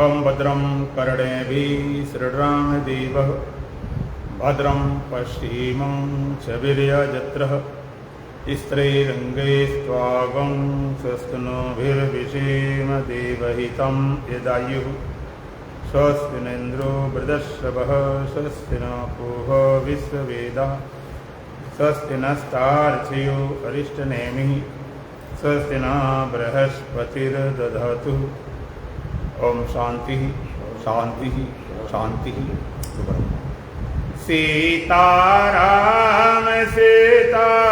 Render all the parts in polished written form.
ओं भद्रं कर्णेभिः शृणुयामदेवः भद्रं पश्चिमं चविर्यजत्रः स्त्रैरङ्गैस्त्वागं स्वस्तनोभिर्विषेम देवहितं यदायुः स्वस्ति न इन्द्रो वृद्धश्रवः स्वस्ति न पूर्वा विश्ववेदाः स्वस्ति नस्तार्क्ष्यो अरिष्टनेमिः स्वस्ति न बृहस्पतिर्दधातु। ओम शांति शांति शांति। सीताराम सीताराम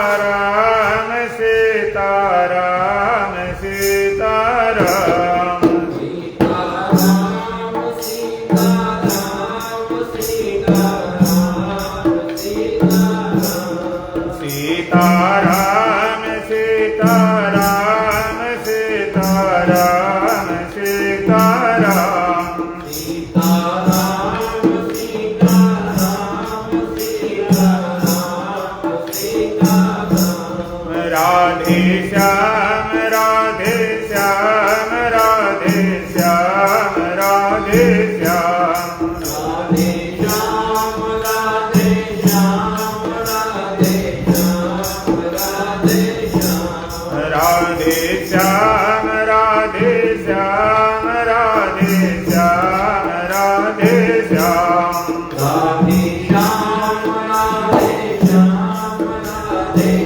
सीताराम सीताराम सीताराम सीताराम सीताराम सीताराम राधे श्याम राधे श्याम राधे श्याम राधे श्याम राधे श्याम राधे श्याम राधे श्याम राधे श्याम राधे श्याम राधे श्याम राधे श्याम राधे श्याम राधे श्याम राधे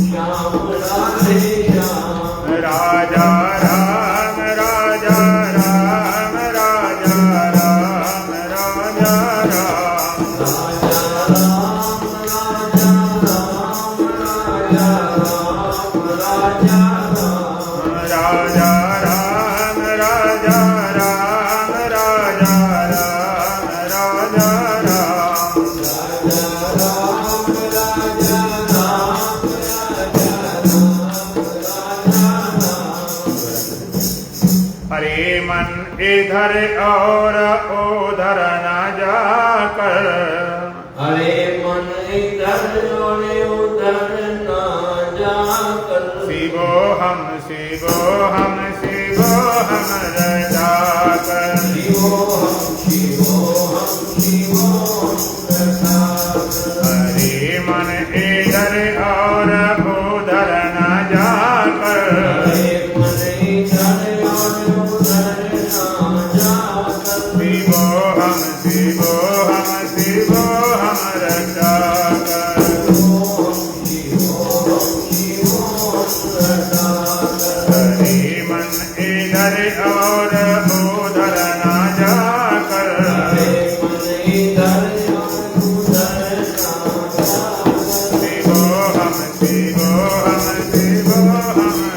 श्याम राधे श्याम राजा राम राजा राम राजा राम राजा राम राजा राम राजा राम राजा राम राजा राजा राम राजा राम राजा राम राजा राम हरे मन इधर और उधर न जाकर हरे मन इधर और उधर न जाकर शिवो हम रजाकर शिवो हम रजाकर हरे मन इधर और उधर न जाकर हरे मन इधर और उधर न जाकर शिवो हम रजाकर हरे मन इधर और उधर न जाकर हरे मन इधर और उधर न जाकर शिवो हम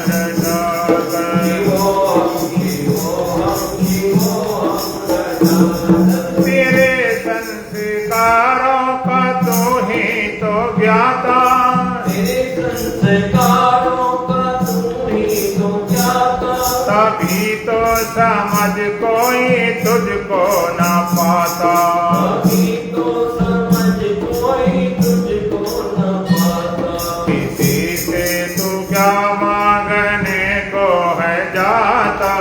रजाकर तेरे संस्कारों का तो ही तो ज्ञाता तेरे संस्कारों का तू ही तो ज्ञाता तभी तो समझ कोई तुझको न पाता अभी तो समझ कोई तुझको न पाता किसी से तू क्या मांगने को है जाता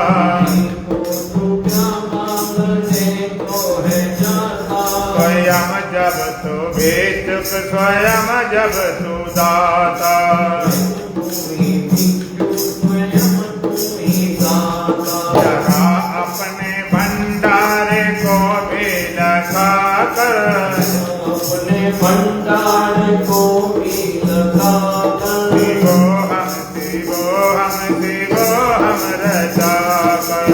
तू क्या मांगने को है जाता स्वयं जब तू भेचुक स्वयं जब तू दाता तू ही भिक्षु स्वयं तू ही दाता जरा अपने भंडारे को भी लगा कर अपने भंडार को भी लगा कर शिवो हम रजाकर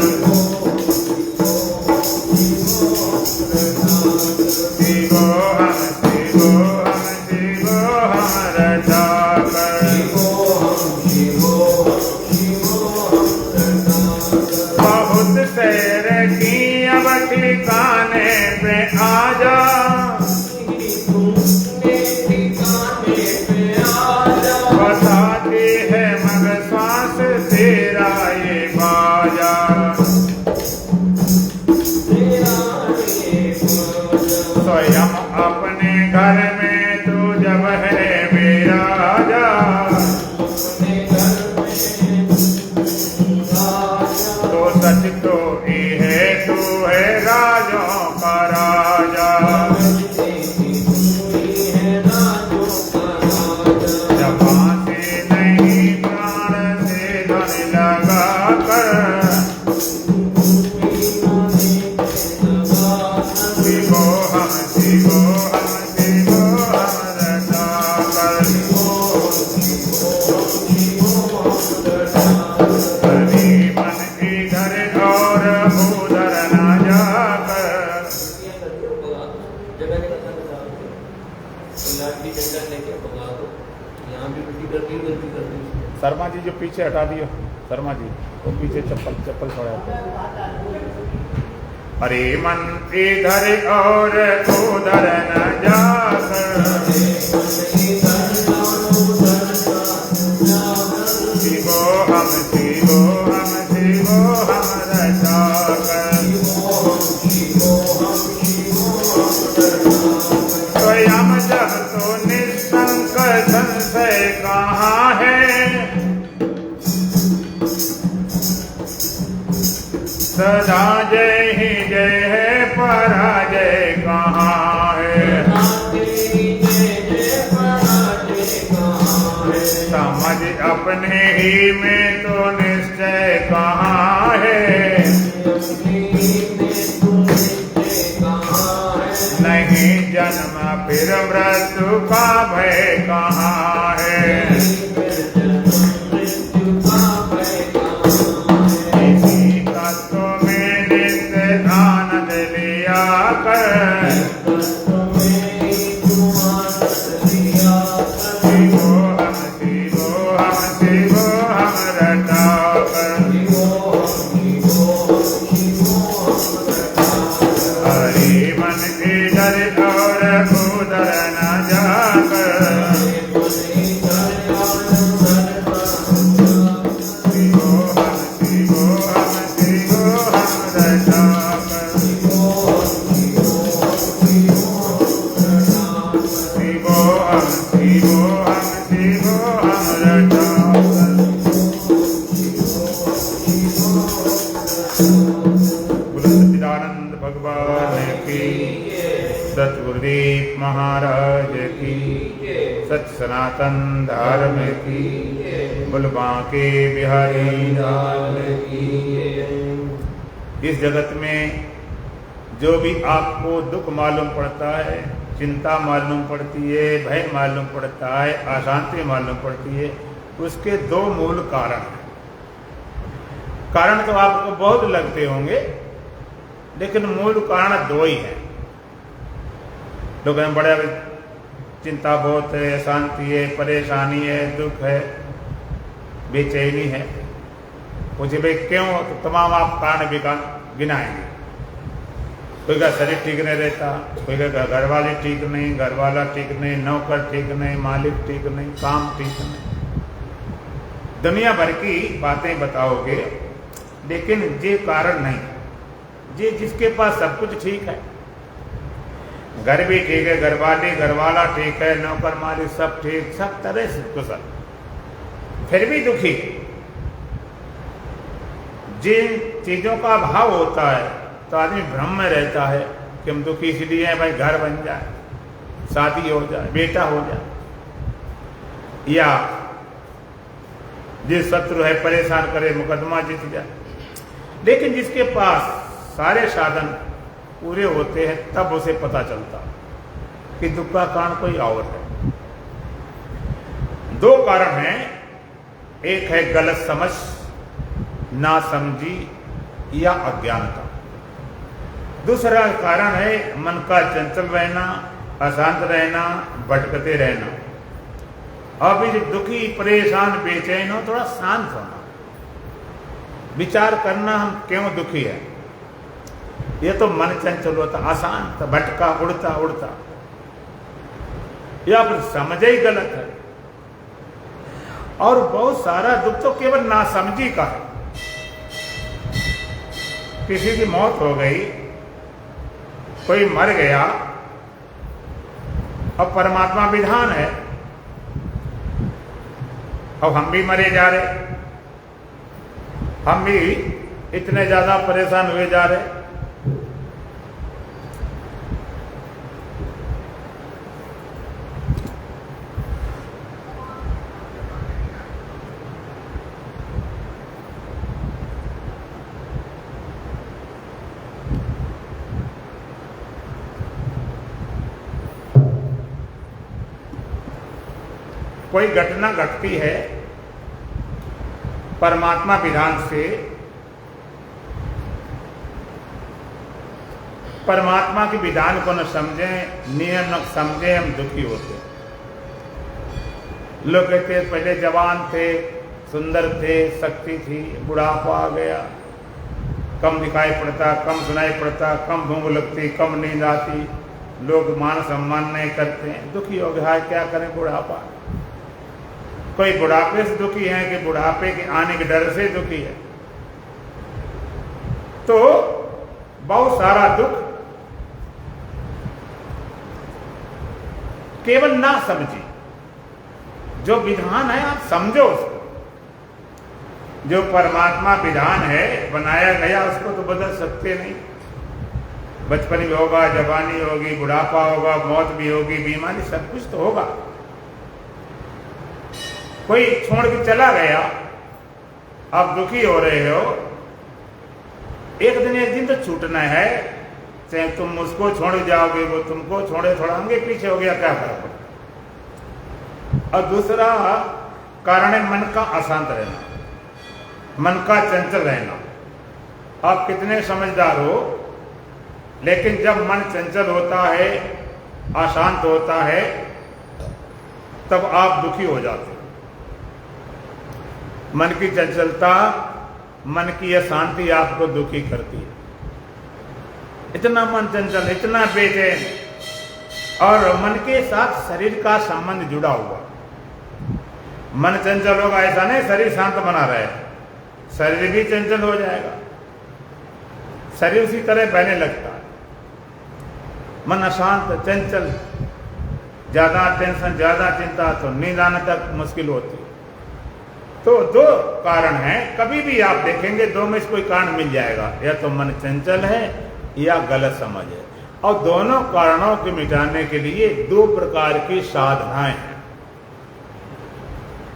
शिवो हम रजाकर बहुत सैर की अब ठिकाने पे आजा बताती है मग श्वास तेरा ये बाजा स्वयं अपने घर में तू जब है मेरा राजा तो सच तो ये है तू का राजा। जब फांसी नहीं प्राण से धन लगा कर, शिवो हम शिवो हम शिवो हम रटा कर। हरि मन इधर और उधर न जाकर। शर्मा जी जो पीछे हटा दियो, शर्मा जी वो पीछे चप्पल छोड़ा। अरे मन इधर और उधर न जाकर, शिवो हम शिवो हम शिवो हम रचाकर। स्वयं जब तो निशंक संशय कहाँ है, सदा जय ही जय है पराजय कहाँ है। समझ अपने ही में तो निश्चय कहाँ है, नहीं जन्म फिर मृत्यु का भय कहाँ है। इसी तत्व में नित्य आनंद लिया कर, शिवो हम शिवो हम शिवो हम रटा कर। हरि मन इधर और उधर न जाकर, शिवो हम शिवो हम शिवो हम रटा कर। शिवो हम शिवो हम शिवो हम रटा कर। बोलो सच्चिदानंद भगवान की, सतगुरुदेव महाराज की, सच सनातन धर्म की, बोल बांके बिहारी लाल की। इस जगत में जो भी आपको दुख मालूम पड़ता है, चिंता मालूम पड़ती है, भय मालूम पड़ता है, अशांति मालूम पड़ती है, उसके दो मूल कारण हैं। कारण तो आपको बहुत लगते होंगे, लेकिन मूल कारण दो ही है। लोग बड़े चिंता बहुत है, अशांति है, परेशानी है, दुख है, बेचैनी है। पूछे भाई क्यों, तो तमाम आप कारण भी गिनाएंगे। कोई का शरीर ठीक नहीं रहता, कोई का घर वाले ठीक नहीं, घर वाला ठीक नहीं, नौकर ठीक नहीं, मालिक ठीक नहीं, काम ठीक नहीं, दुनिया भर की बातें बताओगे, लेकिन ये कारण नहीं। ये जिसके पास सब कुछ ठीक है, घर भी ठीक है, घर वाला ठीक है, नौकर मालिक सब ठीक, सब तरह से कुशल, फिर भी दुखी। जिन चीजों का अभाव होता है तो आदमी भ्रम में रहता है कि हम दुखी इसलिए हैं, भाई घर बन जाए, शादी हो जाए, बेटा हो जाए, या जिस शत्रु है परेशान करे, मुकदमा जीत जाए। लेकिन जिसके पास सारे साधन पूरे होते हैं, तब उसे पता चलता कि दुख का कारण कोई और है। दो कारण हैं, एक है गलत समझ, नासमझी या अज्ञानता। दूसरा कारण है मन का चंचल रहना, अशांत रहना, भटकते रहना। अब इस दुखी, परेशान, बेचैन हो, थोड़ा शांत होना, विचार करना हम क्यों दुखी है। ये तो मन चंचल होता, अशांत, भटका, उड़ता उड़ता, या फिर समझ ही गलत है। और बहुत सारा दुख तो केवल नासमझी का है। किसी की मौत हो गई, कोई मर गया, अब परमात्मा विधान है, अब हम भी मरे जा रहे, हम भी इतने ज्यादा परेशान हुए जा रहे। कोई घटना घटती है परमात्मा विधान से, परमात्मा के विधान को न समझें, नियम न समझें, हम दुखी होते हैं। लोग कहते पहले जवान थे, सुंदर थे, शक्ति थी, बुढ़ापा आ गया, कम दिखाई पड़ता, कम सुनाई पड़ता, कम भूख लगती, कम नींद आती, लोग मान सम्मान नहीं करते, दुखी हो गया। क्या करें, बुढ़ापा। कोई बुढ़ापे से दुखी है कि बुढ़ापे के आने के डर से दुखी है। तो बहुत सारा दुख केवल ना समझिए, जो विधान है आप समझो उसको। जो परमात्मा विधान है बनाया गया, उसको तो बदल सकते नहीं। बचपन भी होगा, जवानी होगी, बुढ़ापा होगा, मौत भी होगी, बीमारी, सब कुछ तो होगा। कोई छोड़ के चला गया, आप दुखी हो रहे हो, एक दिन तो छूटना है। चाहे तुम उसको छोड़ जाओगे, वो तुमको छोड़े, थोड़ा आगे पीछे हो गया, क्या फर्क पड़ता। और दूसरा कारण है मन का अशांत रहना, मन का चंचल रहना। आप कितने समझदार हो, लेकिन जब मन चंचल होता है, अशांत होता है, तब आप दुखी हो जाते हो। मन की चंचलता, मन की अशांति आपको दुखी करती है। इतना मन चंचल, इतना बेचैन, और मन के साथ शरीर का संबंध जुड़ा हुआ। मन चंचल होगा ऐसा नहीं शरीर शांत बना रहे, शरीर भी चंचल हो जाएगा, शरीर उसी तरह बहने लगता है। मन अशांत, चंचल, ज्यादा टेंशन, ज्यादा चिंता, तो नींद आने तक मुश्किल होती है। तो दो कारण हैं, कभी भी आप देखेंगे दो में से कोई कारण मिल जाएगा, या तो मन चंचल है या गलत समझ है। और दोनों कारणों को मिटाने के लिए दो प्रकार की साधनाएं हैं।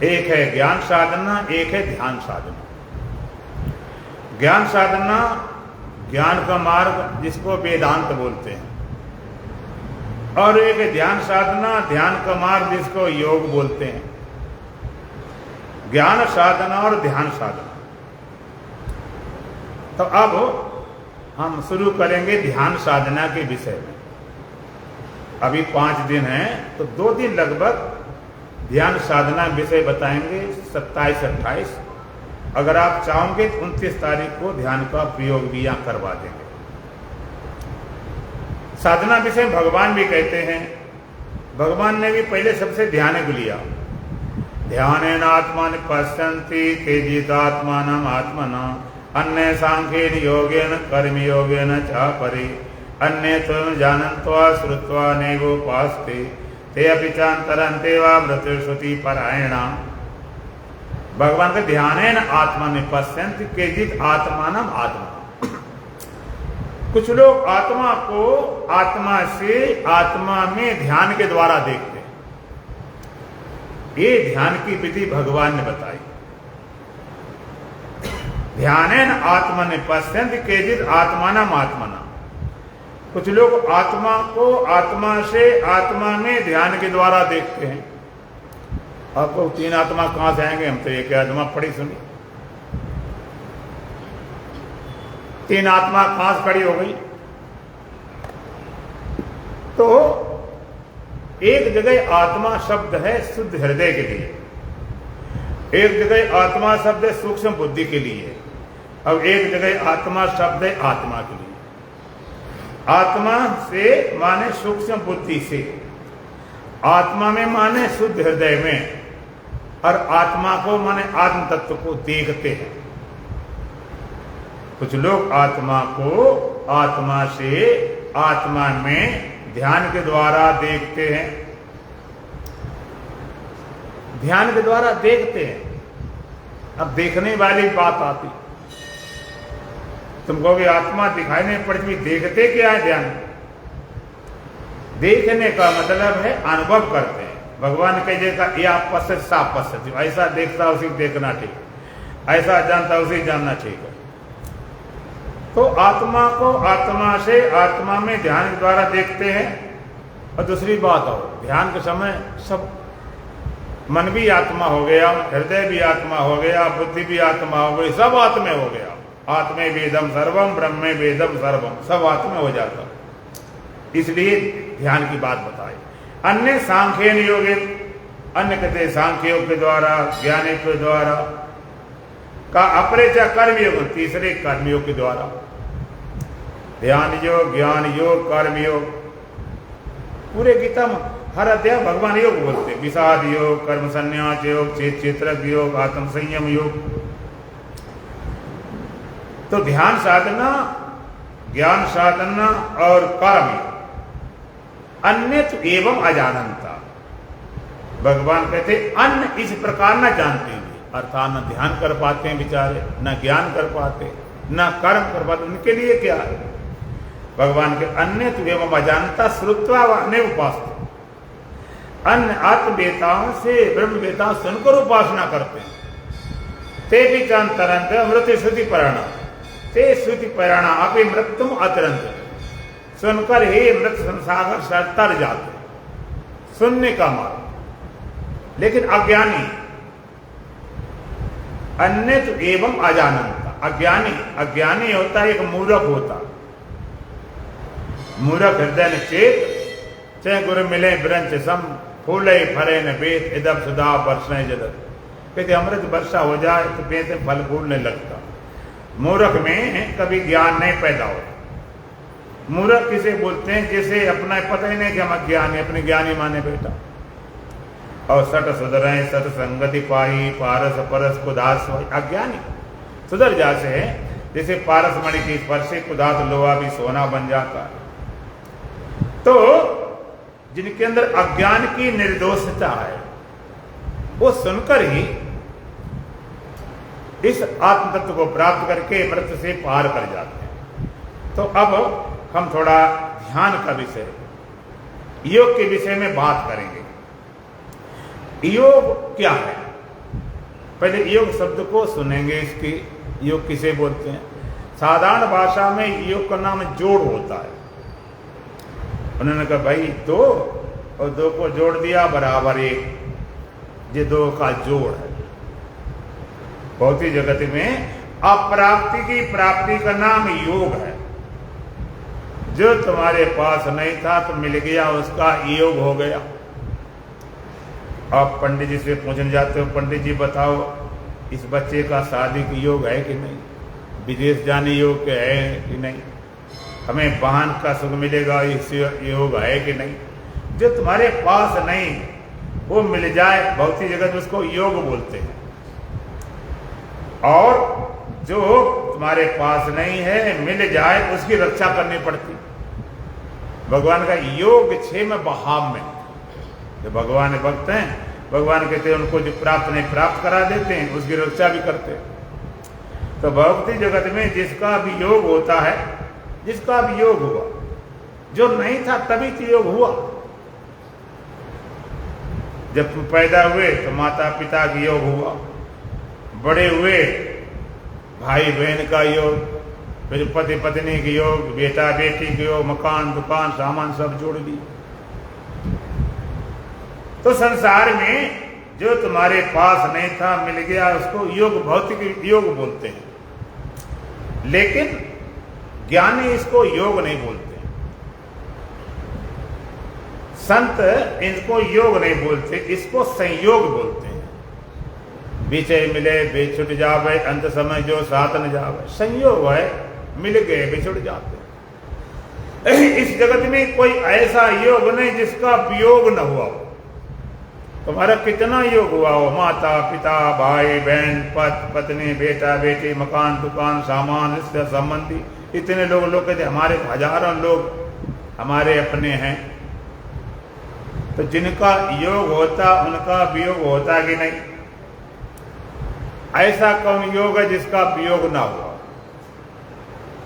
एक है ज्ञान साधना, एक है ध्यान साधना। ज्ञान साधना, ज्ञान का मार्ग जिसको वेदांत बोलते हैं, और एक है ध्यान साधना, ध्यान का मार्ग जिसको योग बोलते हैं। ज्ञान साधना और ध्यान साधना। तो अब हम शुरू करेंगे ध्यान साधना के विषय में। अभी 5 दिन हैं, तो 2 दिन लगभग ध्यान साधना विषय बताएंगे, 27-28। अगर आप चाहोगे तो 29 तारीख को ध्यान का प्रयोग भी यहाँ करवा देंगे। साधना विषय भगवान भी कहते हैं, भगवान ने भी पहले सबसे ध्यान को लिया। ध्यानेन आत्मानि पश्यन्ति केचिदात्मानम् आत्मना अन्ये सांख्येन योगेन कर्मयोगेन च परि अन्ये त्वं जानन्त्वा श्रुत्वा नैवोपास्ते ते अपि चान्तरन्ते वा मृत्युश्रुति परायणा। भगवान के ध्यानेन आत्मानि पश्यन्ति केचित् आत्मानम् आत्मना। कुछ लोग आत्मा को आत्मा से आत्मा में ध्यान के द्वारा देखते हैं। ये ध्यान की विधि भगवान ने बताई। ध्यानेन आत्मनि पश्यन्ति केचित् आत्मानम् आत्मना। कुछ लोग आत्मा को आत्मा से आत्मा में ध्यान के द्वारा देखते हैं। आपको 3 आत्मा कहां से आएंगे, हम तो एक आत्मा पड़ी सुनी। 3 आत्मा कहां से खड़ी हो गई। तो एक जगह आत्मा शब्द है शुद्ध हृदय के लिए, एक जगह आत्मा शब्द है सूक्ष्म बुद्धि के लिए, अब एक जगह आत्मा शब्द है आत्मा के लिए। आत्मा से माने सूक्ष्म बुद्धि से, आत्मा में माने शुद्ध हृदय में, और आत्मा को माने आत्म तत्व को देखते हैं। कुछ लोग आत्मा को आत्मा से आत्मा में ध्यान के द्वारा देखते हैं, ध्यान के द्वारा देखते हैं। अब देखने वाली बात आती, तुम कहोगे आत्मा दिखाई नहीं पड़ती, देखते क्या है ध्यान। देखने का मतलब है अनुभव करते हैं। भगवान कह देगा ये आप पश्चिम साफ पश्चिम, ऐसा देखता उसी देखना ठीक, ऐसा जानता उसी जानना ठीक है। तो आत्मा को आत्मा से आत्मा में ध्यान के द्वारा देखते हैं। और दूसरी बात और, ध्यान के समय सब मन भी आत्मा हो गया, हृदय भी आत्मा हो गया, बुद्धि भी आत्मा हो गई, सब आत्मा हो गया। आत्मे वेदम सर्वम, ब्रह्मे वेदम सर्वम, सब आत्मा हो जाता। इसलिए ध्यान की बात बताई। अन्य सांख्यन योगे, अन्य कहते सांख्य योग के द्वारा, ज्ञान योग के द्वारा का, अपरेचा कर्मयोग, तीसरे कर्मयोग के द्वारा। ध्यान योग, ज्ञान योग, कर्म योग, पूरे गीता में हर अध्याय भगवान योग बोलते हैं। विषाद योग, कर्म संन्यास योग, चेतक योग, आत्म संयम योग। तो ध्यान साधना, ज्ञान साधना और कर्म अन्यत एवं अजानता। भगवान कहते अन्य इस प्रकार न जानते हैं, अर्थात न ध्यान कर पाते हैं बेचारे, न ज्ञान कर पाते, न कर्म कर पाते। उनके लिए क्या है? भगवान के अन्य एवं अजानता श्रुत्वा व उपासते, अन्य आत्मवेताओं से, ब्रह्मवेताओं सुनकर उपासना करते हैं। ते भी तरंत मृत्यु श्रुति परिणाम, ते श्रुति परिणाम अपनी मृत्यु अतरंत, सुनकर ही मृत संसागर से तर जाते, सुनने का मार्ग। लेकिन अज्ञानी, अन्यत एवं अजानता, अज्ञानी, अज्ञानी होता है, एक मूर्ख होता। मूर्ख हृदय न चेत, चाहे गुरु मिले ब्रंच सम, फूले फले न बेत, इदम सुधा वर्षण जलत। कहते अमृत वर्षा हो जाए तो बेत में फल फूलने लगता। मूर्ख में कभी ज्ञान नहीं पैदा होता। मूर्ख किसे बोलते हैं? जिसे अपना पता ही नहीं कि हम अज्ञानी, अपने ज्ञानी माने बेटा। और सट सुधरें सत संगति पाई, पारस परस कुदास, अज्ञानी सुधर जाते हैं। जैसे पारस मणि की स्पर्श से कुदास लोहा भी सोना बन जाता है। तो जिनके अंदर अज्ञान की निर्दोषता है, वो सुनकर ही इस आत्म तत्व को प्राप्त करके मृत्यु से पार कर जाते हैं। तो अब हम थोड़ा ध्यान का विषय, योग के विषय में बात करेंगे। योग क्या है? पहले योग शब्द को सुनेंगे। इसकी योग किसे बोलते हैं? साधारण भाषा में योग का नाम जोड़ होता है। उन्होंने कहा भाई दो और दो को जोड़ दिया बराबर एक, ये दो का जोड़ है। भौतिक जगत में अप्राप्ति की प्राप्ति का नाम योग है। जो तुम्हारे पास नहीं था तो मिल गया, उसका योग हो गया। आप पंडित जी से पूछने जाते हो, पंडित जी बताओ इस बच्चे का शादी का योग है कि नहीं, विदेश जाने योग है कि नहीं, हमें वाहन का सुख मिलेगा, इस योग है कि नहीं। जो तुम्हारे पास नहीं वो मिल जाए, भौतिक जगत उसको योग बोलते हैं। और जो तुम्हारे पास नहीं है मिल जाए, उसकी रक्षा करनी पड़ती। भगवान का योग 6 में बहाव में, जो भगवान भक्त हैं, भगवान कहते हैं उनको जो प्राप्त नहीं प्राप्त करा देते हैं, उसकी रक्षा भी करते हैं। तो भौतिक जगत में जिसका भी योग होता है, जिसका भी योग हुआ, जो नहीं था तभी तो योग हुआ। जब तुम पैदा हुए तो माता पिता का योग हुआ, बड़े हुए भाई बहन का योग, फिर पति पत्नी के योग, बेटा बेटी के योग, मकान दुकान सामान सब जोड़ दी। तो संसार में जो तुम्हारे पास नहीं था मिल गया, उसको योग, भौतिक योग बोलते हैं। लेकिन ज्ञानी इसको योग नहीं बोलते, संत इनको योग नहीं बोलते, इसको संयोग बोलते हैं। विषय मिले बेछुट जावे, अंत समय जो साथ न जावे। संयोग है, मिल गए बिछुड़ जाते। इस जगत में कोई ऐसा योग नहीं जिसका वियोग न हुआ हो। तुम्हारा कितना योग हुआ हो, माता पिता भाई बहन पत्नी बेटा बेटी मकान दुकान सामान रिश्ते संबंधी, इतने लोग कहते हमारे हजारों लोग हमारे अपने हैं। तो जिनका योग होता उनका वियोग होता कि नहीं? ऐसा कौन योग है जिसका वियोग ना हुआ?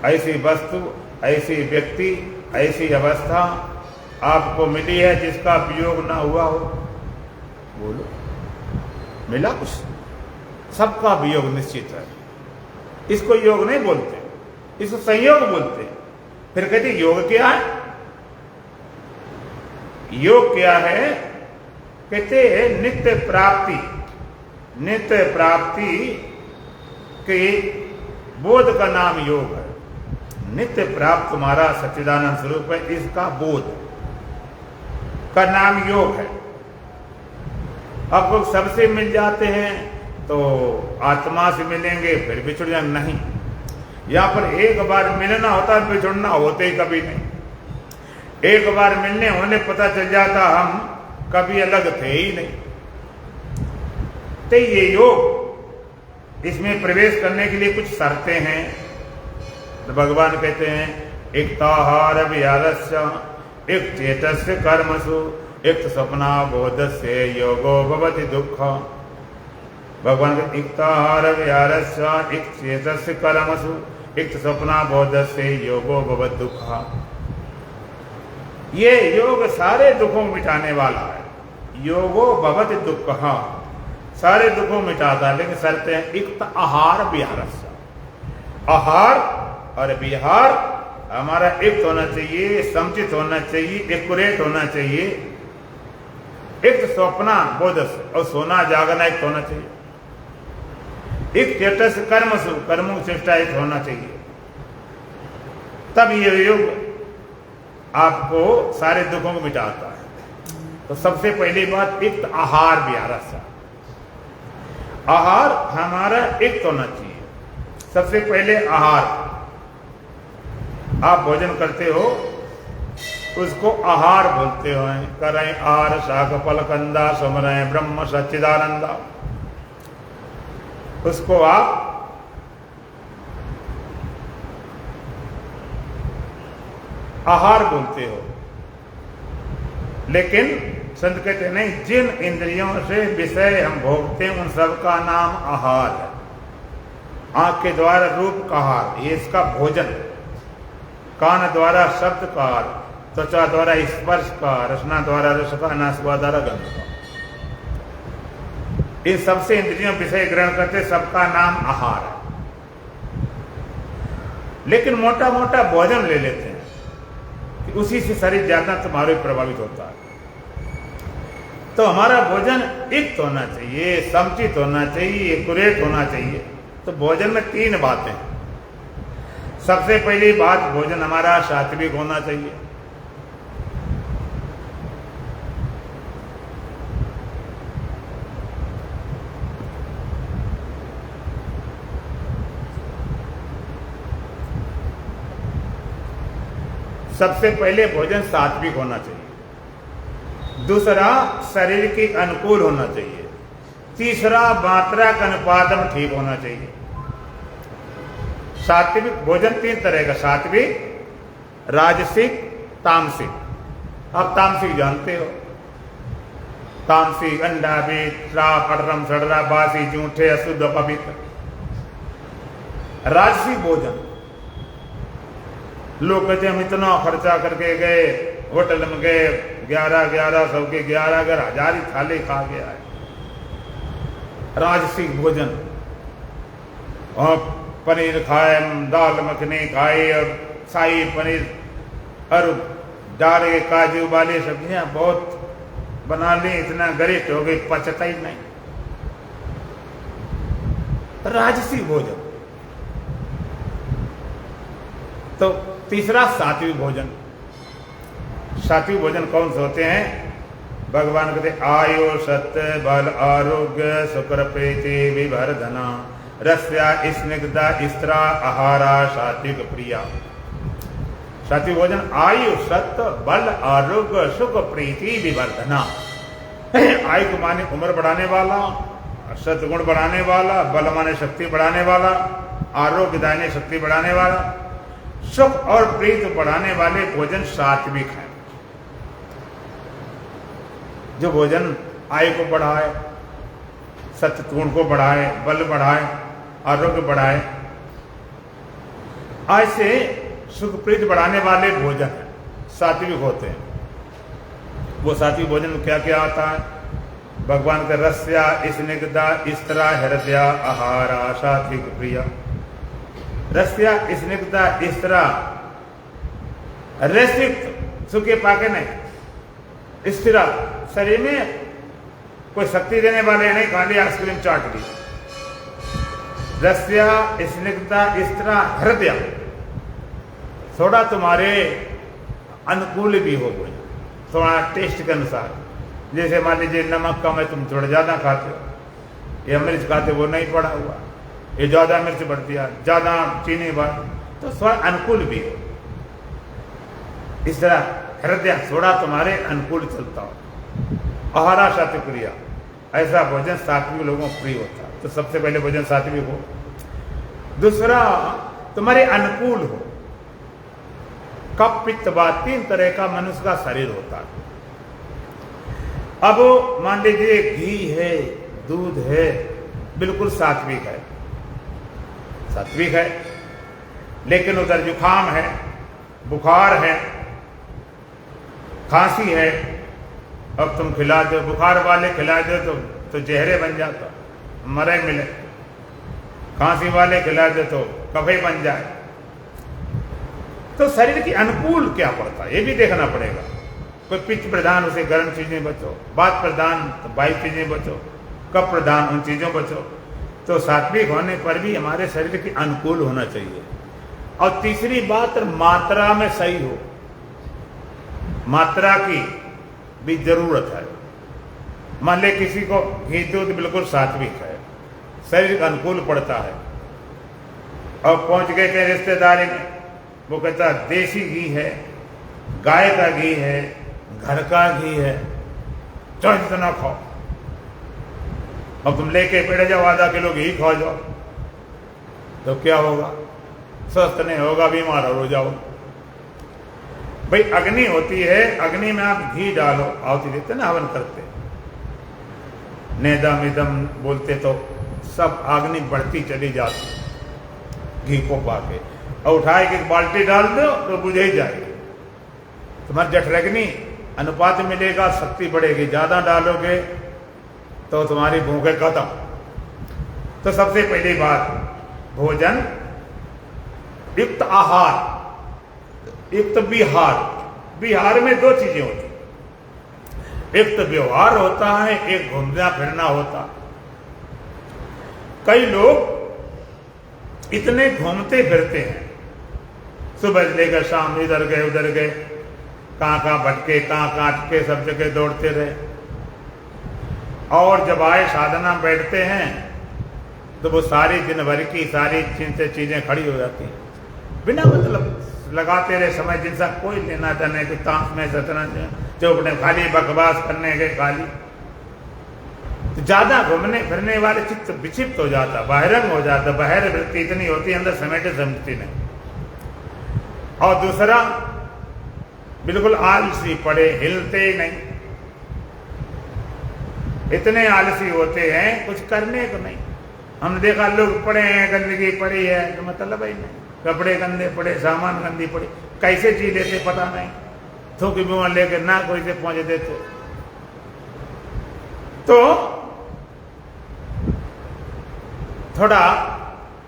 ऐसी वस्तु, ऐसी व्यक्ति, ऐसी अवस्था आपको मिली है जिसका वियोग ना हुआ हो? बोलो, मिला कुछ? सबका वियोग निश्चित है। इसको योग नहीं बोलते, इसको संयोग बोलते हैं। फिर कहते योग क्या है? योग क्या है? कहते हैं नित्य प्राप्ति के बोध का नाम योग है। नित्य प्राप्त तुम्हारा सच्चिदानंद स्वरूप है, इसका बोध का नाम योग है। अब लोग सबसे मिल जाते हैं तो आत्मा से मिलेंगे फिर बिछुड़ जाएंगे, नहीं। यहाँ पर एक बार मिलना होता है, बिछुड़ना होते ही कभी नहीं। एक बार मिलने होने पता चल जाता हम कभी अलग थे ही नहीं। तो ये योग, इसमें प्रवेश करने के लिए कुछ शर्तें हैं। तो भगवान कहते हैं एकताहार विहारस्य एक चेतस्य कर्मसु एक स्वप्ना बोधस्य योगो भवति दुःख। भगवान के एकताहार विहारस्य एक चेतस्य कर्मसु एक स्वप्ना बोधस्य योगो भवति दुःख। ये योग सारे दुखों को मिटाने वाला है। योगो भवति दुःख, सारे दुखों मिटाता है, लेकिन शर्तें हैं युक्त आहार विहारस्य। आहार और विहार हमारा युक्त होना चाहिए, समुचित होना चाहिए, एक्यूरेट होना चाहिए। युक्त स्वप्ना बोधस्य, और सोना जागना युक्त होना चाहिए। युक्त चेतस्य कर्मसु, कर्मों चेष्टा युक्त होना चाहिए। तब ये योग आपको सारे दुखों को मिटाता है। तो सबसे पहली बात युक्त आहार विहारस्य। आहार हमारा युक्त होना चाहिए। सबसे पहले आहार, आप भोजन करते हो उसको आहार बोलते हो। करें आहार शाक फल कंदा सुमरें ब्रह्म सच्चिदानंदा, उसको आप आहार बोलते हो। लेकिन संत कहते नहीं, जिन इंद्रियों से विषय हम भोगते हैं उन सब का नाम आहार है। आंख के द्वारा रूप का आहार, ये इसका भोजन। कान द्वारा शब्द का आहार, त्वचा द्वारा स्पर्श का, रसना द्वारा रस का, नासिका द्वारा गंध का। इन सबसे इंद्रियों विषय ग्रहण करते, सबका नाम आहार है। लेकिन मोटा मोटा भोजन ले लेते हैं कि उसी से शरीर ज्यादा तुम्हारे प्रभावित होता है। तो हमारा भोजन युक्त होना चाहिए, समुचित होना चाहिए, एक्यूरेट होना चाहिए। तो भोजन में तीन बातें। सबसे पहली बात, भोजन हमारा सात्विक होना चाहिए। सबसे पहले भोजन सात्विक होना चाहिए। दूसरा, शरीर के अनुकूल होना चाहिए। तीसरा, मात्रा का अनुपात में ठीक होना चाहिए। सात्विक भोजन तीन तरह का, सात्विक, राजसिक, तामसिक। आप तामसिक जानते हो। तामसिक अंडा बीट श्राप अटरम सड़रा बासी जूठे अशुद्ध पवित्र। राजसिक भोजन, लोग कहते हम इतना खर्चा करके गए, होटल में गए, 1100 के 11,000 ही थाली खा गया है। राजसिक भोजन, और पनीर खाए, दाल मखनी खाई और शाही पनीर और डाले काजू वाली सब्जियां बहुत बना ली, इतना गरिष्ठ हो गई, पचता ही नहीं। राजसिक भोजन। तो तीसरा, सात्विक भोजन। सात्विक भोजन कौन से होते हैं? भगवान कहते आयु सत्य बल आरोग्य शुक्र प्रीति विवर्धना रस्या स्निग्धा स्त्रा आहारा सात्विक प्रिया। सात्विक भोजन आयु सत्य बल आरोग्य सुख प्रीति विवर्धना। आयु को माने उम्र बढ़ाने वाला, सत्गुण बढ़ाने वाला, बल माने शक्ति बढ़ाने वाला, आरोग्य दायने शक्ति बढ़ाने वाला, सुख और प्रीति बढ़ाने वाले भोजन सात्विक है। जो भोजन आयु को बढ़ाए, सत्गुण को बढ़ाए, बल बढ़ाए, आरोग्य बढ़ाए, ऐसे सुख प्रीति बढ़ाने वाले भोजन सात्विक होते हैं। वो सात्विक भोजन में क्या क्या आता है? भगवान का रस्या स्निग्धा स्त्रा हृदया आहारा सात्विक प्रिया। रस्या स्निग्धा स्त्रा, रसिक सुखे पाके नहीं, स्थिरा शरीर में कोई शक्ति देने वाले नहीं, खाली आइसक्रीम चाट ली। रस्या स्निग्धा स्त्रा हृदय, थोड़ा तुम्हारे अनुकूल भी हो गए, थोड़ा टेस्ट के अनुसार। जैसे मान लीजिए नमक कम है, तुम थोड़ा ज़्यादा खाते हो, या मिर्च खाते वो नहीं पड़ा हुआ, ये ज़्यादा मिर्च बढ़ दिया, ज़्यादा चीनी बढ़, तो थोड़ा अनुकूल भी हो। इस तरह हृदय थोड़ा तुम्हारे अनुकूल चलता हो। आहारा सात्विक क्रिया, ऐसा भोजन सात्विक लोगों को प्रिय होता है। तो सबसे पहले भोजन सात्विक हो। दूसरा तुम्हारे अनुकूल हो। कफ पित्त वात, 3 तरह का मनुष्य का शरीर होता है। अब मान लीजिए घी है, दूध है, बिल्कुल सात्विक है, सात्विक है, लेकिन उधर जुखाम है, बुखार है, खांसी है, अब तुम खिला दो, बुखार वाले खिला दो तो जहरे बन जाता, मरे मिले। खांसी वाले खिला दे तो कफे बन जाए। तो शरीर के अनुकूल क्या पड़ता है ये भी देखना पड़ेगा। कोई पित्त प्रधान, उसे गर्म चीजें बचो, वात प्रधान तो वायु चीजें बचो, कफ प्रधान उन चीजों बचो। तो सात्विक होने पर भी हमारे शरीर के अनुकूल होना चाहिए। और तीसरी बात, मात्रा में सही हो, मात्रा की भी जरूरत है। मान ले किसी को घी दूध बिल्कुल सात्विक है, शरीर का अनुकूल पड़ता है, और पहुंच गए कहीं रिश्तेदारी में, वो कहता देसी घी है, गाय का घी है, घर का घी है, चाहे जितना खाओ। अब तुम लेके बैठ जाओ, आधा किलो घी खा जाओ, तो क्या होगा? स्वस्थ नहीं होगा, बीमार हो जाओ। भाई अग्नि होती है, अग्नि में आप घी डालो, आहुति देते ना, हवन करते, नेदम इदम बोलते, तो सब अग्नि बढ़ती चली जाती घी को पाके, और उठाए कि बाल्टी डाल दो तो बुझ ही जाएगी। तुम्हारी जठरग्नि अनुपात मिलेगा, शक्ति बढ़ेगी। ज्यादा डालोगे तो तुम्हारी भूख खत्म। तो सबसे पहली बात, भोजन युक्त आहार, युक्त विहार। विहार में 2 चीजें होती, एक तो व्यवहार होता है, एक घूमना फिरना होता। कई लोग इतने घूमते फिरते हैं, सुबह से लेकर शाम इधर गए उधर गए, कहाँ भटके, कहाँ अटके, सब जगह दौड़ते रहे। और जब आए साधना बैठते हैं तो वो सारी दिन भर की सारी चीजें खड़ी हो जाती हैं, बिना मतलब लगाते रहे समय, जिनसा कोई लेना देना, कोई ताश में शतरंज चौपटे, खाली बकवास करने के खाली। तो ज्यादा घूमने फिरने वाले चित्त विक्षिप्त हो जाता, बहिरंग हो जाता, बाहर वृत्ति इतनी होती है, अंदर समेटे समझती नहीं। और दूसरा, बिल्कुल आलसी पड़े, हिलते ही नहीं, इतने आलसी होते हैं, कुछ करने को नहीं। हमने देखा लोग पड़े हैं, गंदगी पड़ी है, तो मतलब ही नहीं, कपड़े गंदे पड़े, सामान गंदी पड़ी, कैसे जी लेते पता नहीं, थूक बीमार लेकर ना कोई से पहुंच देते। तो थोड़ा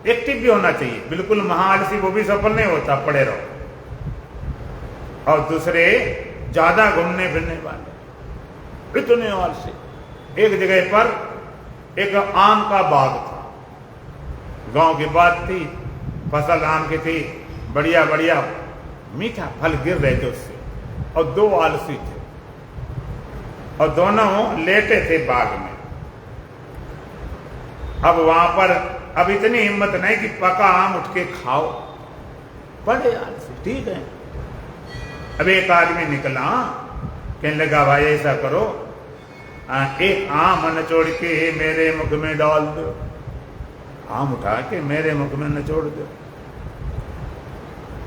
एक्टिव भी होना चाहिए, बिल्कुल महाआलसी वो भी सफल नहीं होता, पड़े रहो। और दूसरे, ज्यादा घूमने फिरने वाले, इतने आलसी। एक जगह पर एक आम का बाग था, गांव की बात थी, फसल आम की थी, बढ़िया बढ़िया मीठा फल गिर रहे थे उससे, और 2 आलसी थे, और दोनों लेटे थे बाग में। अब वहां पर अब इतनी हिम्मत नहीं कि पका आम उठ के खाओ, बड़े आलसी, ठीक है। अब एक आदमी निकला, कहने लगा भाई ऐसा करो, एक आम निचोड़ के मेरे मुख में डाल दो, आम उठा के मेरे मुख में निचोड़ दो।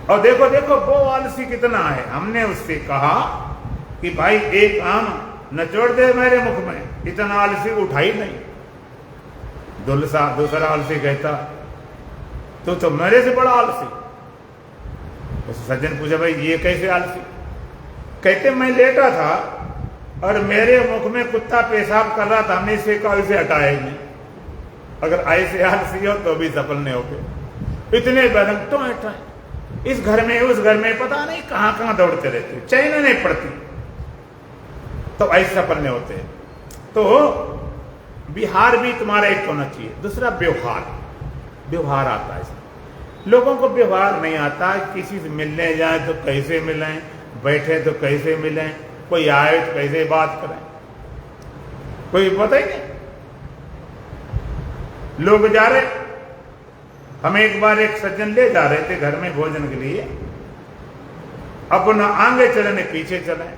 और देखो देखो वो आलसी कितना है। हमने उससे कहा कि भाई एक आम निचोड़ दे मेरे मुख में, इतना आलसी उठा ही नहीं। दूसरा आलसी कहता तू तो मेरे से बड़ा आलसी। उस सज्जन पूछा भाई ये कैसे आलसी? कहते मैं लेटा था और मेरे मुख में कुत्ता पेशाब कर रहा था, हमने इसे कहा इसे हटाया ही नहीं। अगर ऐसे आलसी हो तो भी सफल नहीं हो गए। इतने बदम इस घर में उस घर में पता नहीं कहां कहां दौड़ते रहते, चैन नहीं पड़ती, तो ऐसे सफल नहीं होते। तो विहार भी तुम्हारा एक होना चाहिए। दूसरा व्यवहार, व्यवहार आता है इसमें। लोगों को व्यवहार नहीं आता, किसी से मिलने जाए तो कैसे मिलें, बैठे तो कैसे मिलें, कोई आए तो कैसे बात करें, कोई पता ही नहीं। लोग जा रहे, हम एक बार एक सज्जन ले जा रहे थे घर में भोजन के लिए, अपना आगे चले नहीं पीछे चले,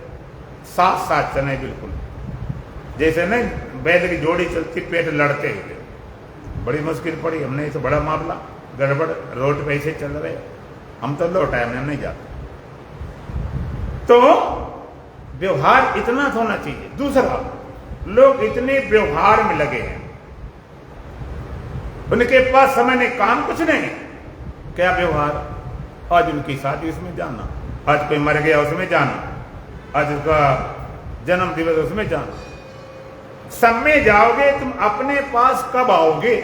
साथ साथ चले, बिल्कुल जैसे नहीं बैल की जोड़ी चलती, पेट लड़ते हुए। बड़ी मुश्किल पड़ी, हमने तो बड़ा मामला गड़बड़, रोड पे ऐसे चल रहे, हम तो लो टाइम में नहीं जाते। तो व्यवहार इतना तो होना चाहिए। दूसरा, लोग इतने व्यवहार में लगे हैं, उनके पास समय नहीं, काम कुछ नहीं। क्या व्यवहार? आज उनकी शादी उसमें जाना, आज कोई मर गया उसमें जाना, आज उसका जन्म दिवस उसमें जाना। सब में जाओगे तुम, अपने पास कब आओगे?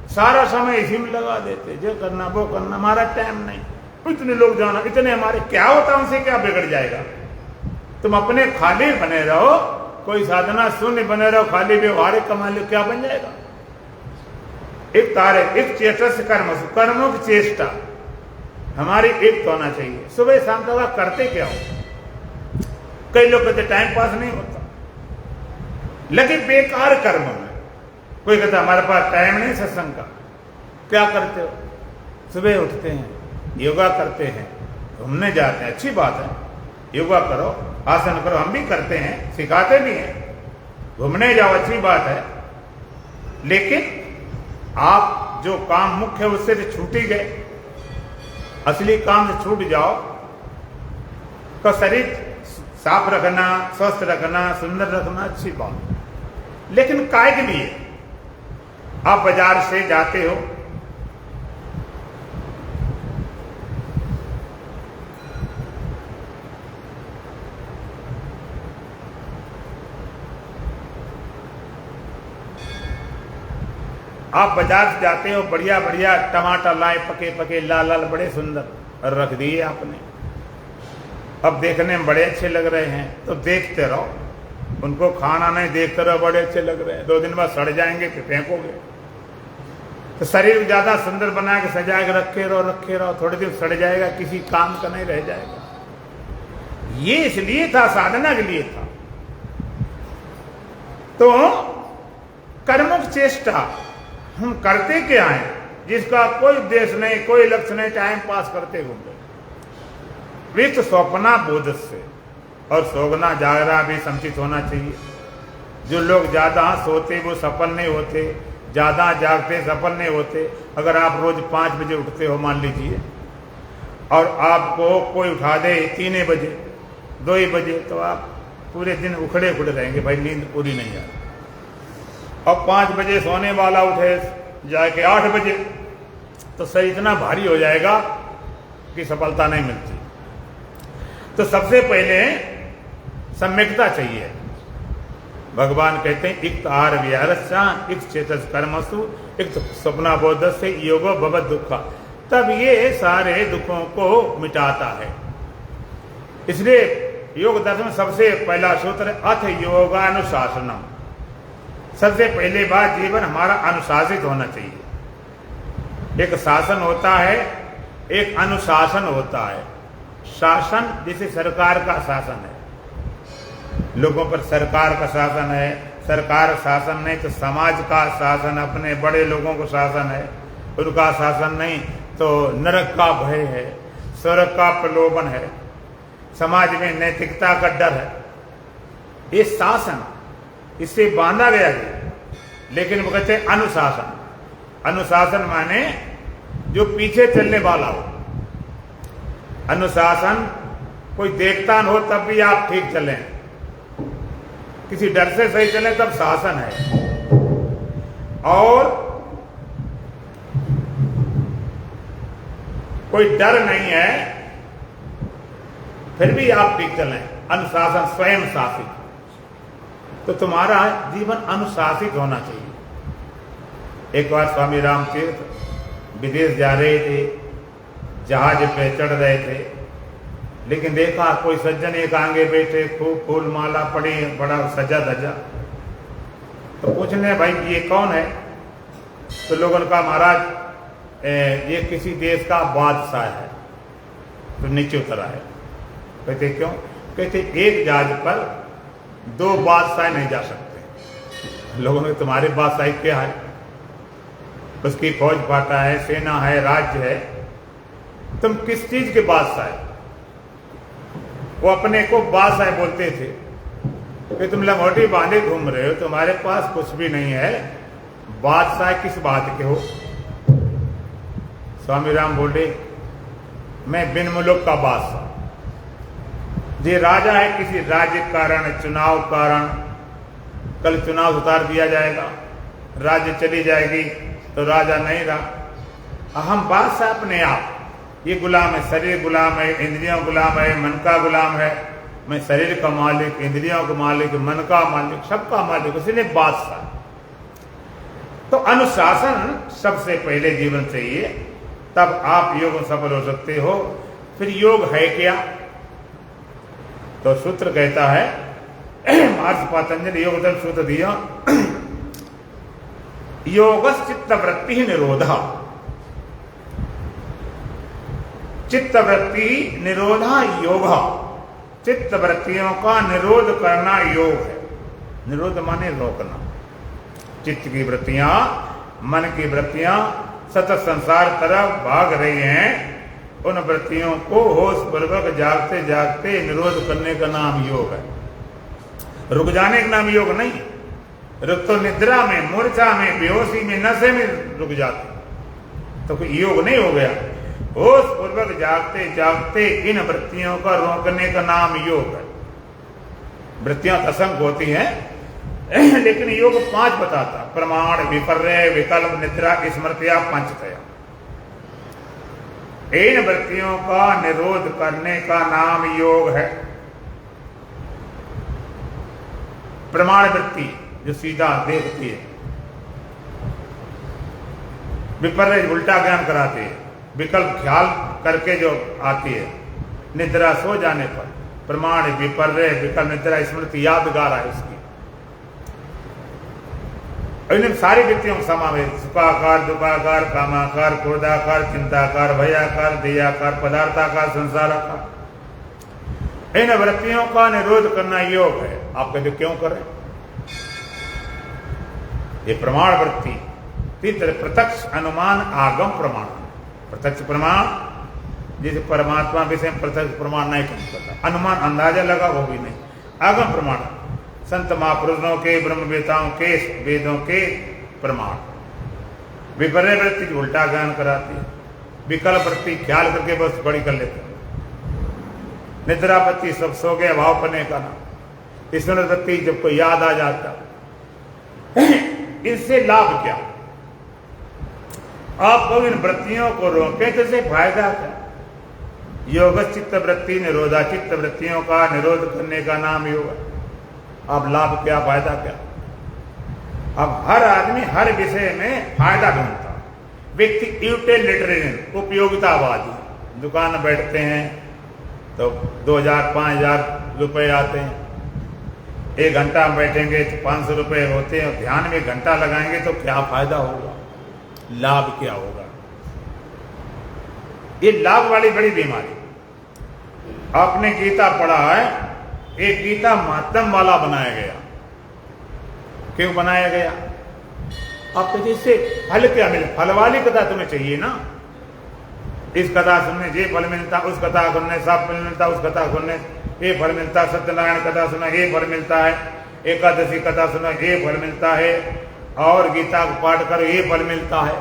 सारा समय इसी में लगा देते, जो करना वो करना, हमारा टाइम नहीं। इतने लोग जाना, इतने हमारे, क्या होता उनसे, क्या बिगड़ जाएगा? तुम अपने खाली बने रहो, कोई साधना शून्य बने रहो, खाली व्यवहारिक कमा लो, क्या बन जाएगा? एक तारे, एक चेतस कर्म, कर्मों की चेष्टा हमारी एक तो होना चाहिए। सुबह शाम का करते क्या हो? कई लोग कहते टाइम पास नहीं होता, लेकिन बेकार कर्म में। कोई कहता हमारे पास टाइम नहीं सत्संग का। क्या करते हो? सुबह उठते हैं, योगा करते हैं, घूमने जाते हैं, अच्छी बात है, योगा करो, आसन करो, हम भी करते हैं, सिखाते भी हैं, घूमने जाओ, अच्छी बात है। लेकिन आप जो काम मुख्य है उससे तो छूट ही गए, असली काम से छूट जाओ तो शरीर साफ रखना, स्वस्थ रखना, सुंदर रखना, अच्छी बात। लेकिन काय के लिए? आप बाजार से जाते हो, आप बाजार से जाते हो, बढ़िया बढ़िया टमाटर लाए, पके पके, लाल लाल, बड़े सुंदर, और रख दिए आपने। अब देखने में बड़े अच्छे लग रहे हैं तो देखते रहो, उनको खाना नहीं, देखते रहो, बड़े अच्छे लग रहे हैं। 2 दिन बाद सड़ जाएंगे, फिर फेंकोगे। तो शरीर ज्यादा सुंदर बना के सजा के रखे रहो, थोड़े दिन सड़ जाएगा, किसी काम का नहीं रह जाएगा। ये इसलिए था, साधना के लिए था। तो कर्म की चेष्टा हम करते क्या है, जिसका कोई उद्देश्य नहीं, कोई लक्ष्य नहीं, टाइम पास करते घूमते। वित्त स्वप्ना बोध से, और सोगना जागरा भी समुचित होना चाहिए। जो लोग ज्यादा सोते वो सफल नहीं होते, ज्यादा जागते सफल नहीं होते। अगर आप रोज 5 बजे उठते हो मान लीजिए, और आपको कोई उठा दे 3 बजे, 2 बजे, तो आप पूरे दिन उखड़े उखड़े रहेंगे, भाई नींद पूरी नहीं आ रही। अब 5 बजे सोने वाला उठे जाके 8 बजे, तो शरीर इतना भारी हो जाएगा कि सफलता नहीं मिलती। तो सबसे पहले सम्यकता चाहिए। भगवान कहते हैं इक्त आहार विहारस्या, इक्त चेतस कर्मसु, इक्त स्वप्ना बोधस्य योगो भवत दुखा। तब ये सारे दुखों को मिटाता है। इसलिए योग दर्शन में सबसे पहला सूत्र अथ योगानुशासनम। सबसे पहले बात, जीवन हमारा अनुशासित होना चाहिए। एक शासन होता है, एक अनुशासन होता है। शासन जैसे सरकार का शासन है, लोगों पर सरकार का शासन है। सरकार शासन नहीं तो समाज का शासन, अपने बड़े लोगों को शासन है, उनका शासन नहीं तो नरक का भय है, स्वर्ग का प्रलोभन है, समाज में नैतिकता का डर है। ये शासन, इससे बांधा गया है। लेकिन वो कहते हैं अनुशासन। अनुशासन माने जो पीछे चलने वाला हो। अनुशासन कोई देखता न हो तब भी आप ठीक चलें, किसी डर से सही चलें तब शासन है। और कोई डर नहीं है फिर भी आप ठीक चलें, अनुशासन, स्वयं शासित। तो तुम्हारा जीवन अनुशासित होना चाहिए। एक बार स्वामी रामतीर्थ विदेश जा रहे थे, जहाज पे चढ़ रहे थे, लेकिन देखा कोई सज्जन एक आगे बैठे, खूब फूल माला पड़ी, बड़ा सजा धजा। तो पूछने भाई ये कौन है? तो लोगों ने कहा महाराज ये किसी देश का बादशाह है। तो नीचे उतर आए। कहते क्यों? कहते एक जहाज पर 2 बादशाह नहीं जा सकते। लोगों ने तुम्हारे बादशाही क्या है? उसकी फौज फाटा है, सेना है, राज्य है, तुम किस चीज के बादशाह है? वो अपने को बादशाह बोलते थे कि तुम लंगोटी बांधे घूम रहे हो, तुम्हारे पास कुछ भी नहीं है, बादशाह किस बात के हो? स्वामी राम बोले मैं बिन मुल्क का बादशाह। ये राजा है किसी राज्य कारण, चुनाव कारण, कल चुनाव उतार दिया जाएगा, राज्य चली जाएगी तो राजा नहीं रहा। हम बादशाह अपने आप। ये गुलाम है, शरीर गुलाम है, इंद्रियों गुलाम है, मन का गुलाम है। मैं शरीर का मालिक, इंद्रियों का मालिक, मन का मालिक, सबका मालिक, इसलिए बादशाह। तो अनुशासन सबसे पहले जीवन चाहिए, तब आप योग में सफल हो सकते हो। फिर योग है क्या? तो सूत्र कहता है, महर्षि पतंजलि योग दर्शन सूत्र दिया, योगश्चित्त वृत्ति निरोधा। चित्त वृत्ति निरोधा योग। चित्त वृत्तियों का निरोध करना योग है। निरोध माने रोकना। चित्त की वृत्तियां, मन की वृत्तियां सतत संसार तरफ भाग रही हैं, उन वृत्तियों को होश पूर्वक जागते जागते निरोध करने का नाम योग है। रुक जाने का नाम योग नहीं। रुक तो निद्रा में, मूर्छा में, बेहोशी में, नशे में रुक जाते तो कोई योग नहीं हो गया। होश पूर्वक जागते जागते इन वृत्तियों का रोकने का नाम योग है। वृत्तियां असंख्य होती हैं, लेकिन योग 5 बताता, प्रमाण, विपर्य, विकल्प, निद्रा, स्मृतिया, पंचतया। इन वृत्तियों का निरोध करने का नाम योग है। प्रमाण वृत्ति जो सीधा देखती है, विपर्य उल्टा ज्ञान कराती है, विकल्प ख्याल करके जो आती है, निद्रा सो जाने पर, प्रमाण, विपर्य, विकल्प, निद्रा, स्मृति यादगार है उसकी। इन सारी वृत्तियों का समावेश, सुखाकार, दुखाकार, कामाकार, क्रोधाकार, चिंताकार, भयाकार, दयाकार, पदार्थाकार, संसाराकार। इन वृत्तियों का निरोध करना योग है। आप कहते क्यों करें? ये प्रमाण वृत्ति, तीसरे प्रत्यक्ष, अनुमान, आगम प्रमाण। प्रत्यक्ष प्रमाण जैसे परमात्मा विषय प्रत्यक्ष प्रमाण नहीं कर सकता, अनुमान अंदाजा लगा वो भी नहीं। आगम प्रमाण संत महापुरुषों के, ब्रह्मवेताओं के, वेदों के प्रमाण। विपर्य वृत्ति उल्टा ज्ञान कराती है, विकल्प वृत्ति ख्याल करके बस बड़ी कर लेते, निद्रा वृत्ति सब सो गए भाव पने का नाम, स्मृति वृत्ति जब कोई याद आ जाता। इससे लाभ क्या? आप इन वृत्तियों को रोकें तो इससे फायदा क्या? योग चित्त वृत्ति निरोधा, चित्त वृत्तियों का निरोध करने का नाम योग है। अब लाभ क्या, फायदा क्या? अब हर आदमी हर विषय में फायदा ढूंढता। व्यक्ति यूटिलिटेरियन, उपयोगितावादी, दुकान में बैठते हैं तो 2000 5000 रुपए आते हैं, 1 घंटा में बैठेंगे तो 500 रुपए होते हैं, ध्यान में घंटा लगाएंगे तो क्या फायदा होगा, लाभ क्या होगा? ये लाभ वाली बड़ी बीमारी। आपने गीता पढ़ा है, एक गीता मातम वाला बनाया गया। क्यों बनाया गया? आपको जिससे फल क्या मिले, फल वाली कथा तुम्हें चाहिए ना। इस कथा सुनने ये फल मिलता, उस कथा सुनने सब फल मिलता, उस कथा सुनने ये फल मिलता, सत्यनारायण कथा सुना ये फल मिलता है, एकादशी कथा सुना ये फल मिलता है, और गीता को पाठ करो ये फल मिलता है।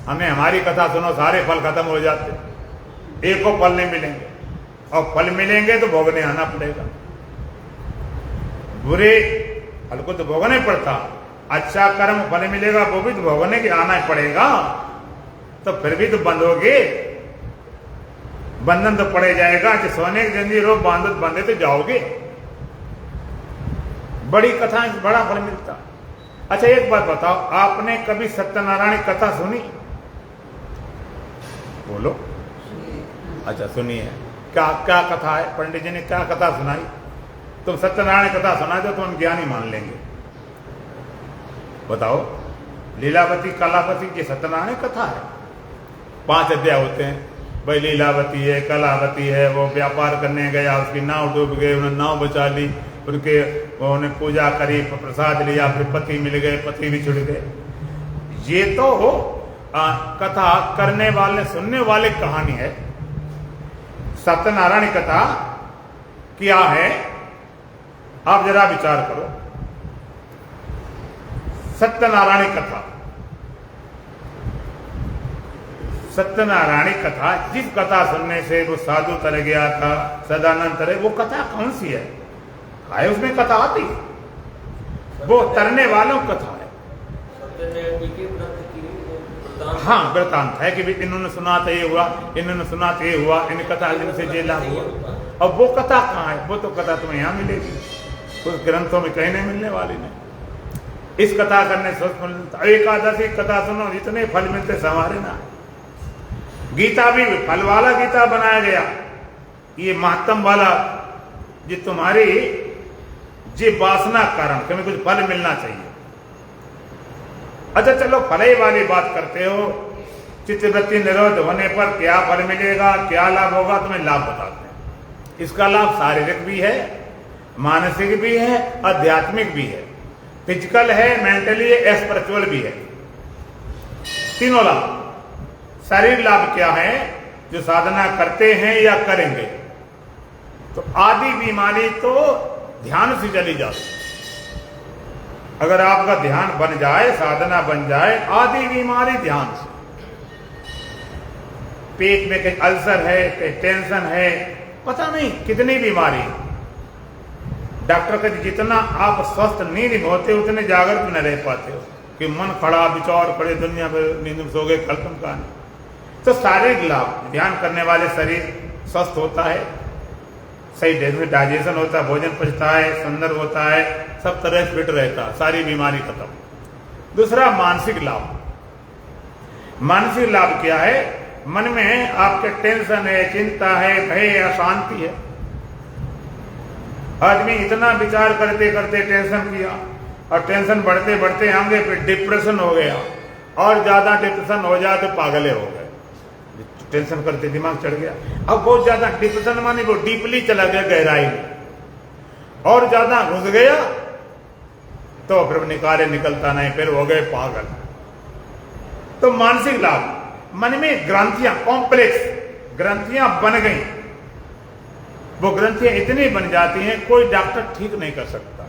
हमें हमारी कथा सुनो सारे फल खत्म हो जाते, एक को फल नहीं मिलेंगे, और फल मिलेंगे तो भोगने आना पड़ेगा। बुरे फल को तो भोगना पड़ता, अच्छा कर्म फल मिलेगा वो भी तो भोगने के आना पड़ेगा। तो फिर भी तो बंधोगे, बंधन तो पड़े जाएगा। कि सोने की जंजीर हो बांधे तो जाओगे। बड़ी कथा बड़ा फल मिलता। अच्छा एक बात बताओ, आपने कभी सत्यनारायण कथा सुनी? बोलो। अच्छा सुनी है। क्या क्या कथा है? पंडित जी ने क्या कथा सुनाई? तुम सत्यनारायण कथा सुना दो तो हम ज्ञानी मान लेंगे। बताओ, लीलावती कलावती की सत्यनारायण कथा है। 5 अध्याय होते हैं। भाई लीलावती है, कलावती है, वो व्यापार करने गया, उसकी नाव डूब गई, उन्होंने नाव बचा ली, उनके उन्होंने पूजा करी, प्रसाद लिया, फिर पति मिल गए, पति भी छुड़ गए। ये तो कथा करने वाले सुनने वाले कहानी है। सत्यनारायण कथा क्या है, आप जरा विचार करो। सत्यनारायण कथा, सत्यनारायण कथा, जिस कथा सुनने से वो साधु तर गया था, सदानंद तरे, वो कथा कौन सी है? आए उसमें कथा आती, वो तरने वालों कथा है। हाँ, वृतांत है कि इन्होंने सुना तो ये हुआ, इन्होंने सुना तो ये हुआ, इन कथा से ये लाभ हुआ। अब वो कथा कहाँ है? वो तो कथा तुम्हें यहाँ मिलेगी, उस ग्रंथों में कहीं नहीं मिलने वाली नहीं। इस कथा करने से एकादशी कथा सुनो, जितने फल मिलते संवारे ना। गीता भी फल वाला गीता बनाया गया, ये महात्म वाला, जो तुम्हारी जी वासना कारण तुम्हें कुछ फल मिलना चाहिए। अच्छा चलो, फल वाली बात करते हो, चित्तवृत्ति निरोध होने पर क्या फल मिलेगा, क्या लाभ होगा, तुम्हें लाभ बताते हैं। इसका लाभ शारीरिक भी है, मानसिक भी है, आध्यात्मिक भी है, फिजिकल है, मेंटली है, स्पिरिचुअल भी है। तीनों लाभ। शरीर लाभ क्या है? जो साधना करते हैं या करेंगे तो आदि बीमारी तो ध्यान से चली जाती। अगर आपका ध्यान बन जाए, साधना बन जाए, आदि बीमारी ध्यान से। पेट में कहीं अल्सर है, कहीं टेंशन है, पता नहीं कितनी बीमारी। डॉक्टर कहते जितना आप स्वस्थ नींद में होते उतने जागरूक न रह पाते हो, कि मन खड़ा, विचार खड़े, दुनिया में नींद सो गए, कल्पन का नहीं। तो शारीरिक लाभ, ध्यान करने वाले शरीर स्वस्थ होता है, सही डाइजेशन होता है, भोजन पचता है, सुंदर होता है, सब तरह से फिट रहता है, सारी बीमारी खत्म। दूसरा मानसिक लाभ। मानसिक लाभ क्या है? मन में आपके टेंशन है, चिंता है, भय, अशांति है। आदमी इतना विचार करते करते टेंशन किया, और टेंशन बढ़ते बढ़ते आगे फिर डिप्रेशन हो गया, और ज्यादा डिप्रेशन हो जाए तो पागले हो गए। टेंशन करते दिमाग चढ़ गया। अब बहुत ज्यादा डिप्रेशन माने वो डीपली चला गया, गहराई में, और ज्यादा घुस गया तो फिर निकाले निकलता नहीं, फिर हो गए पागल। तो मानसिक लाभ, मन में ग्रंथियां, कॉम्प्लेक्स ग्रंथियां बन गई, वो ग्रंथियां इतनी बन जाती हैं कोई डॉक्टर ठीक नहीं कर सकता।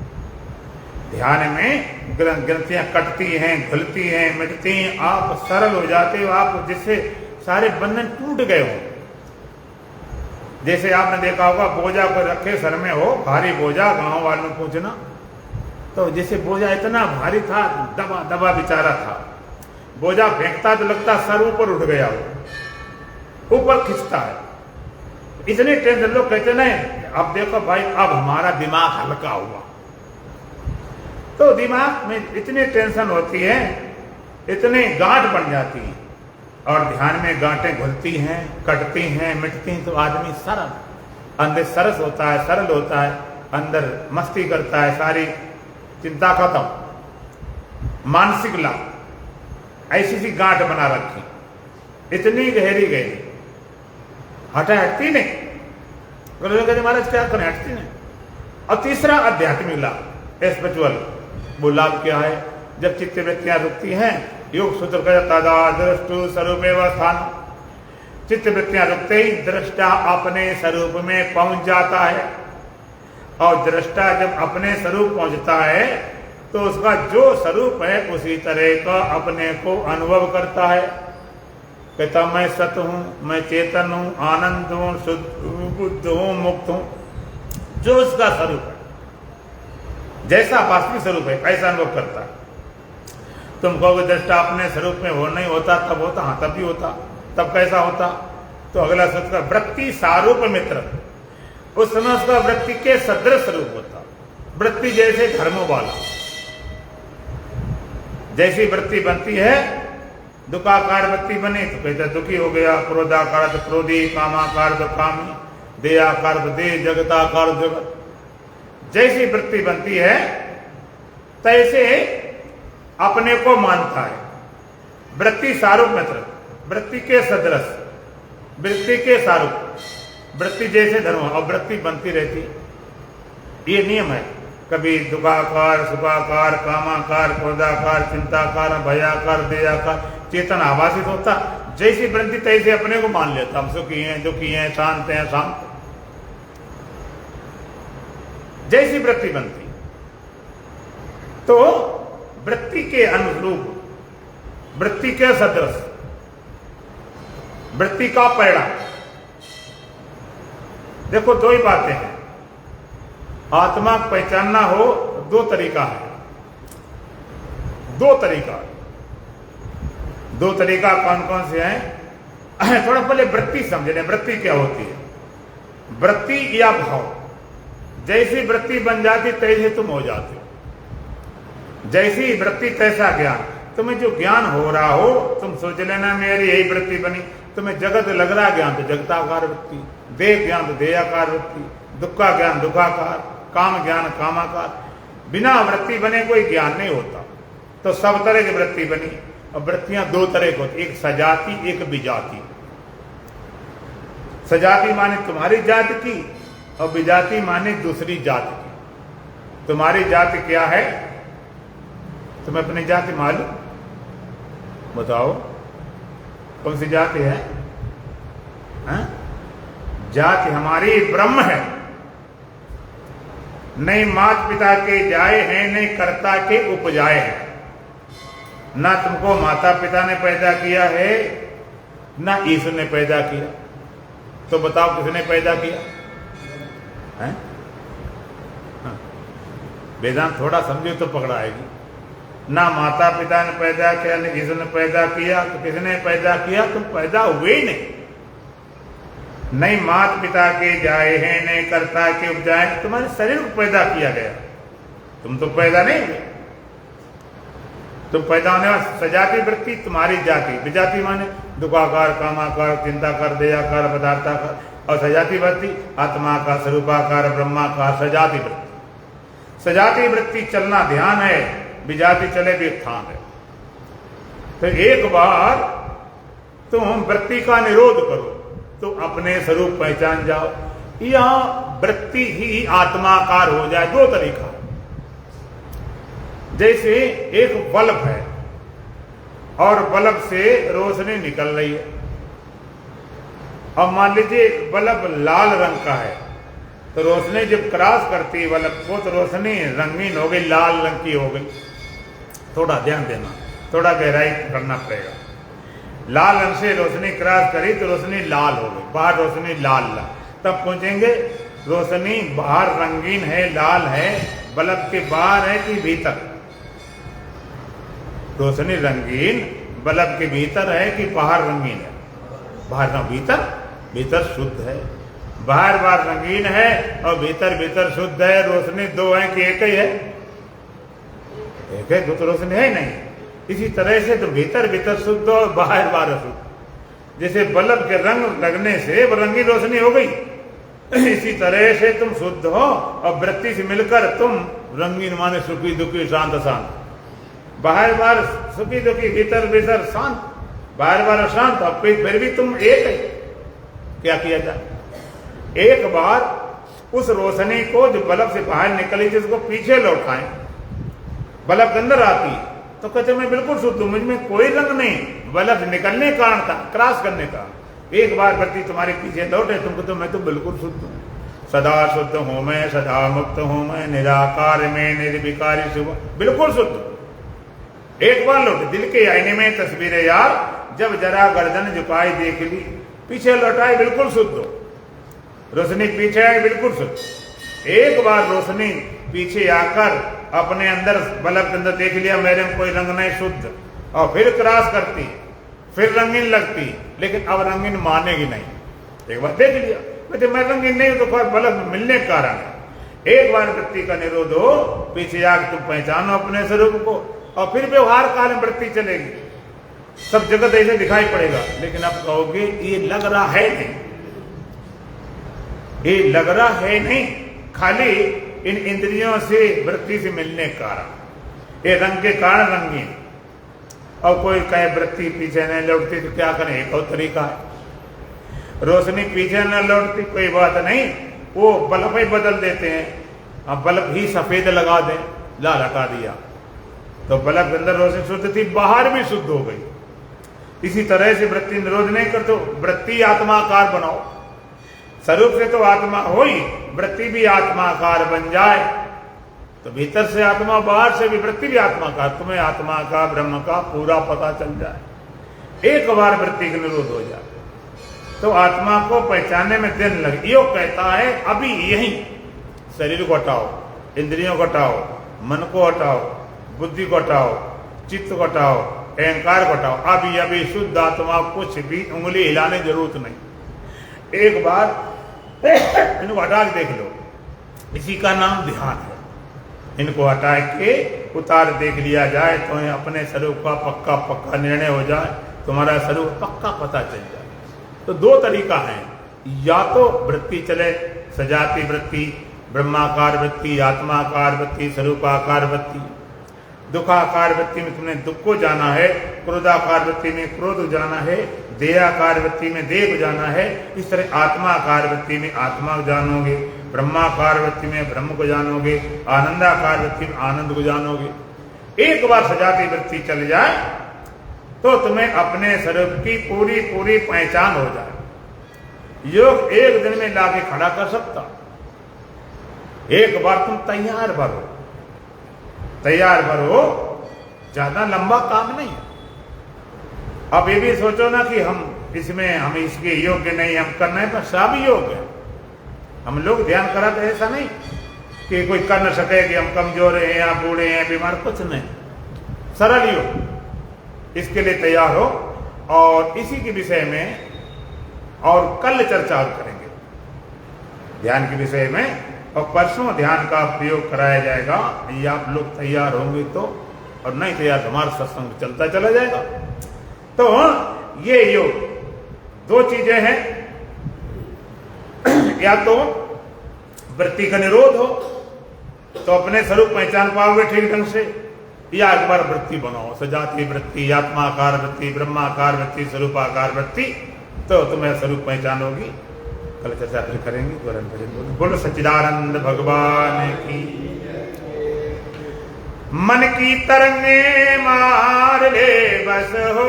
ध्यान में ग्रंथियां कटती हैं, घुलती हैं, मिटती हैं, आप सरल हो जाते हो, आप जिससे सारे बंधन टूट गए हो। जैसे आपने देखा होगा, बोझा को रखे सर में हो, भारी बोझा, गांव वालों ने पूछना तो जैसे बोझा इतना भारी था, दबा दबा बेचारा था, बोझा फेंकता तो लगता सर ऊपर उठ गया, हो ऊपर खिंचता है, इतने टेंशन। लोग कहते नहीं, अब देखो भाई, अब हमारा दिमाग हल्का हुआ। तो दिमाग में इतनी टेंशन होती है, इतनी गांठ बन जाती है, और ध्यान में गांठें घुलती हैं, कटती हैं, मिटती हैं, तो आदमी सरल, अंदर सरस होता है, सरल होता है, अंदर मस्ती करता है, सारी चिंता खत्म। मानसिक लाभ, ऐसी सी गांठ बना रखी, इतनी गहरी गहरी, हटती नहीं। कहते महाराज क्या करें, हटती नहीं। और तीसरा आध्यात्मिक लाभ, स्पिरिचुअल, वो लाभ क्या है? जब चित्त वृत्तियां रुकती हैं, योग सूत्र का तदा दृष्टु स्वरूपेवस्थान, चित्त वृत्तियां रुकते ही दृष्टा अपने स्वरूप में पहुंच जाता है, और दृष्टा जब अपने स्वरूप पहुंचता है तो उसका जो स्वरूप है उसी तरह का अपने को अनुभव करता है। कहता मैं सत हूं, मैं चेतन हूं, आनंद हूं, शुद्ध हूं, बुद्ध हूं, मुक्त हूं, जो उसका स्वरूप है, जैसा वास्तविक स्वरूप है ऐसा अनुभव करता है। तुम कहोगे दृष्टा अपने स्वरूप में हो नहीं होता, तब होता, हाँ तब भी होता, तब कैसा होता? तो अगला सूत्र का वृत्ति सारूप मित्र, उस समय उसका वृत्ति के सदृश स्वरूप होता, वृत्ति जैसे धर्मों वाला। जैसी वृत्ति बनती है, दुखाकार वृत्ति बनी तो कहते दुखी हो गया, क्रोधाकार तो क्रोधी, कामाकार तो कामी, देहाकार तो दे, जगताकार जगत। जैसी वृत्ति बनती है तैसे अपने को मानता है। वृत्ति सारूप मित्र, वृत्ति के सदृश, वृत्ति के सारूप, वृत्ति जैसे धर्म और वृत्ति बनती रहती, ये नियम है। कभी दुखाकार, सुखाकार, कामाकार, क्रोधाकार, चिंताकार, भयाकार, दयाकार, चेतन आभासित होता। जैसी वृत्ति तैसे अपने को मान लेता, हम सुखी हैं, दुखी हैं, शांत हैं, शांत। जैसी वृत्ति बनती, तो वृत्ति के अनुरूप, वृत्ति के सदृश, वृत्ति का परिणाम। देखो दो ही बातें हैं। आत्मा को पहचानना हो दो तरीका है, दो तरीका। दो तरीका कौन कौन से हैं? थोड़ा पहले वृत्ति समझ लें। वृत्ति क्या होती है? वृत्ति या भाव। जैसी वृत्ति बन जाती तैसे तुम हो जाते हो। जैसी वृत्ति तैसा ज्ञान। तुम्हें जो ज्ञान हो रहा हो, तुम सोच लेना मेरी यही वृत्ति बनी। तुम्हें जगत लग रहा ज्ञान तो जगताकार वृत्ति, देह ज्ञान तो देहाकार वृत्ति, दुख का ज्ञान दुखाकार, काम ज्ञान कामाकार। बिना वृत्ति बने कोई ज्ञान नहीं होता। तो सब तरह की वृत्ति बनी। और वृत्तियां दो तरह की होती, एक सजाति, एक विजाति। सजाति माने तुम्हारी जाति की और विजाति माने दूसरी जाति की। तुम्हारी जाति क्या है? तुम्हें अपनी जाति मालूम? बताओ कौन सी जाति है? जाति हमारी ब्रह्म है। नहीं माता पिता के जाए हैं, नहीं कर्ता के उपजाए हैं। ना तुमको माता पिता ने पैदा किया है, ना ईश्वर ने पैदा किया। तो बताओ किसने पैदा किया है? वेदांत थोड़ा समझो तो पकड़ाएगी। ना माता पिता ने पैदा किया, ना ईश्वर ने पैदा किया। तो किसने पैदा किया? तुम पैदा हुए ही नहीं। नहीं माता पिता के जाए हैं, नहीं कर्ता के उपजाए। तुम्हारे शरीर को पैदा किया गया, तुम तो पैदा नहीं हुए। तुम पैदा होने वाले सजाती वृत्ति तुम्हारी जाति। विजाति माने दुखाकार, कामाकार, चिंताकार, दयाकार, पदार्थाकार। और सजाती वृत्ति आत्माकार, स्वरूपाकार, ब्रह्माकार, सजाती वृत्ति। सजाती वृत्ति चलना ध्यान है, विजाति चले भी स्थान है। तो एक बार तुम वृत्ति का निरोध करो तो अपने स्वरूप पहचान जाओ। यहां वृत्ति ही आत्माकार हो जाए। दो तरीका। जैसे एक बल्ब है और बल्ब से रोशनी निकल रही है। अब मान लीजिए बल्ब लाल रंग का है, तो रोशनी जब क्रॉस करती है बल्ब को तो रोशनी रंगीन हो गई, लाल रंग की हो गई। थोड़ा ध्यान देना, थोड़ा गहराई करना पड़ेगा। लाल रंग से रोशनी क्रॉस करी तो रोशनी लाल हो गई, बाहर रोशनी लाल। तब पूछेंगे रोशनी बाहर रंगीन है, लाल है, बल्ब के बाहर है कि भीतर? रोशनी रंगीन बल्ब के भीतर है कि बाहर रंगीन है? बाहर ना भीतर, भीतर शुद्ध है। बाहर बाहर रंगीन है और भीतर भीतर शुद्ध है। रोशनी दो है कि एक ही है? एक है, दो तो रोशनी है नहीं। इसी तरह से तो भीतर भीतर शुद्ध और बाहर बाहर शुद्ध। जैसे बल्ब के रंग लगने से वो रंगीन रोशनी हो गई, इसी तरह से तुम शुद्ध हो और वृत्ति से मिलकर तुम रंगीन माने सुखी दुखी शांत शांत। बाहर बाहर सुखी दुखी, भीतर भीतर शांत, बाहर बाहर शांत। अब फिर भी तुम एक है। क्या किया जाए? एक बार उस रोशनी को जो बल्ब से बाहर निकली जिसको पीछे लौटाएं, बल्ब के अंदर आती तो कहते मैं बिल्कुल शुद्ध हूं, मुझ में कोई रंग नहीं। बल्ब निकलने का कारण था, क्रॉस करने का। एक बार वृत्ति तुम्हारे पीछे लौटे, तुमको तो मैं तो बिल्कुल शुद्ध हूं, सदा शुद्ध हूं मैं, सदा मुक्त हूं मैं, निराकार में निर्विकारी शुभ, बिल्कुल शुद्ध। एक बार लौटे, दिल के आईने में तस्वीरें यार, जब जरा गर्दन झुकाई देख ली, पीछे लौटाए बिल्कुल शुद्ध हो। रोशनी पीछे आई बिल्कुल शुद्ध। एक बार रोशनी पीछे आकर अपने अंदर बल्ब के अंदर देख लिया मेरे में कोई रंग नहीं, शुद्ध, और फिर क्रॉस करती, फिर रंगीन लगती, लेकिन अब रंगीन मानेगी नहीं। एक बार देख लिया कहते मैं रंगीन नहीं हूं, तो बल्ब मिलने के कारण है। एक बार वृत्ति का निरोध हो, पीछे आकर तुम पहचानो अपने स्वरूप को, और फिर व्यवहार काल में वृत्ति चलेगी। सब जगत ऐसे दिखाई पड़ेगा, लेकिन अब कहोगे ये लग रहा है नहीं, ये लग रहा है नहीं, खाली इन इंद्रियों से वृत्ति से मिलने के कारण। ये रंग के कारण रंगीन। और कोई कहे वृत्ति पीछे नहीं लौटती तो क्या करें, एक और तरीका है। रोशनी पीछे न लौटती कोई बात नहीं, वो बल्ब ही बदल देते हैं। अब बल्ब ही सफेद लगा दें, लाल हटा दिया तो बल्ब के अंदर रोशनी शुद्ध थी, बाहर भी शुद्ध हो गई। इसी तरह से वृत्ति निरोध नहीं कर, तो वृत्ति आत्माकार बनाओ। स्वरूप से तो आत्मा हो ही, वृत्ति भी आत्माकार बन जाए तो भीतर से आत्मा, बाहर से भी वृत्ति भी आत्माकार, तुम्हें आत्मा का ब्रह्म का पूरा पता चल जाए। एक बार वृत्ति का निरोध हो जाए तो आत्मा को पहचानने में दिन लगे। योग कहता है अभी यही शरीर को हटाओ, इंद्रियों को हटाओ, मन को हटाओ, बुद्धि को हटाओ, चित्त को हटाओ, अहंकार को हटाओ। अभी अभी शुद्ध आत्मा, कुछ भी उंगली हिलाने जरूरत नहीं। एक बार इनको हटा के देख लो, इसी का नाम ध्यान है। इनको हटा के उतार देख लिया जाए तो अपने स्वरूप का पक्का निर्णय हो जाए, तुम्हारा स्वरूप पक्का पता चल जाए। तो दो तरीका है, या तो वृत्ति चले, सजाती वृत्ति, ब्रह्माकार वृत्ति, आत्माकार वृत्ति, स्वरूपाकार वृत्ति। दुखाकार वृत्ति में तुमने दुख को जाना है, क्रोधाकार वृत्ति में क्रोध जाना है, देहाकार वृत्ति में देह को जाना है। इस तरह आत्माकार वृत्ति में आत्मा को जानोगे, ब्रह्माकार वृत्ति में ब्रह्म को जानोगे, आनंदाकार वृत्ति में आनंद को जानोगे। एक बार सजाती वृत्ति चल जाए तो तुम्हें अपने स्वरूप की पूरी पूरी पहचान हो जाए। योग एक दिन में लाके खड़ा कर सकता। एक बार तुम तैयार भरो, तैयार भरो, ज्यादा लंबा काम नहीं है। अब ये भी सोचो ना कि हम इसके योग्य नहीं, हम करना है, पर सब योग्य है। हम लोग ध्यान करा तो ऐसा नहीं कि कोई कर न सके कि हम कमजोर हैं या बूढ़े हैं, बीमार, कुछ नहीं। सरल योग, इसके लिए तैयार हो। और इसी के विषय में और कल चर्चा करेंगे, ध्यान के विषय में। और परसों ध्यान का प्रयोग कराया जाएगा। ये आप लोग तैयार होंगे तो, और नहीं तैयार हमारा सत्संग चलता चला जाएगा। तो ये योग दो चीजें हैं, या तो वृत्ति का निरोध हो तो अपने स्वरूप पहचान पाओगे ठीक ढंग से, या एक बार वृत्ति बनाओ, सजाती वृत्ति, आत्माकार वृत्ति, ब्रह्माकार वृत्ति, स्वरूपाकार वृत्ति, तो तुम्हें स्वरूप पहचान होगी। कल चर्चा फिर करेंगे। बोलो सच्चिदानंद भगवान की। मन की तरंगे मार ले बस हो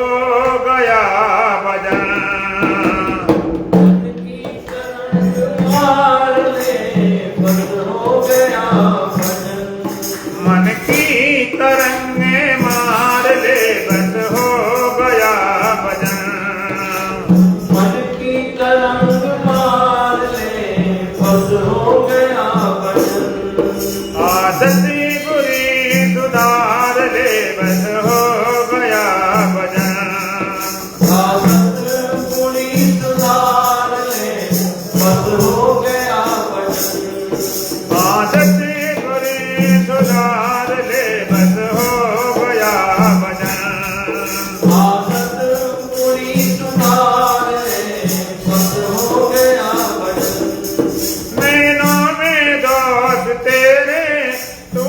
गया भजन, मन की तरंग मार ले बस हो गया भजन, मन की तरंगे मार ले बस हो गया भजन, मन की तरंग मार ले बस हो गया भजन, आदत बुरी सुधार ले बस हो गया भजन, आदत बुरी सुधार ले बस हो गया भजन, आदत बुरी सुधार ले बस हो गया भजन, आदत बुरी सुधार ले बस हो गया भजन, नैनों में दोष तेरे तू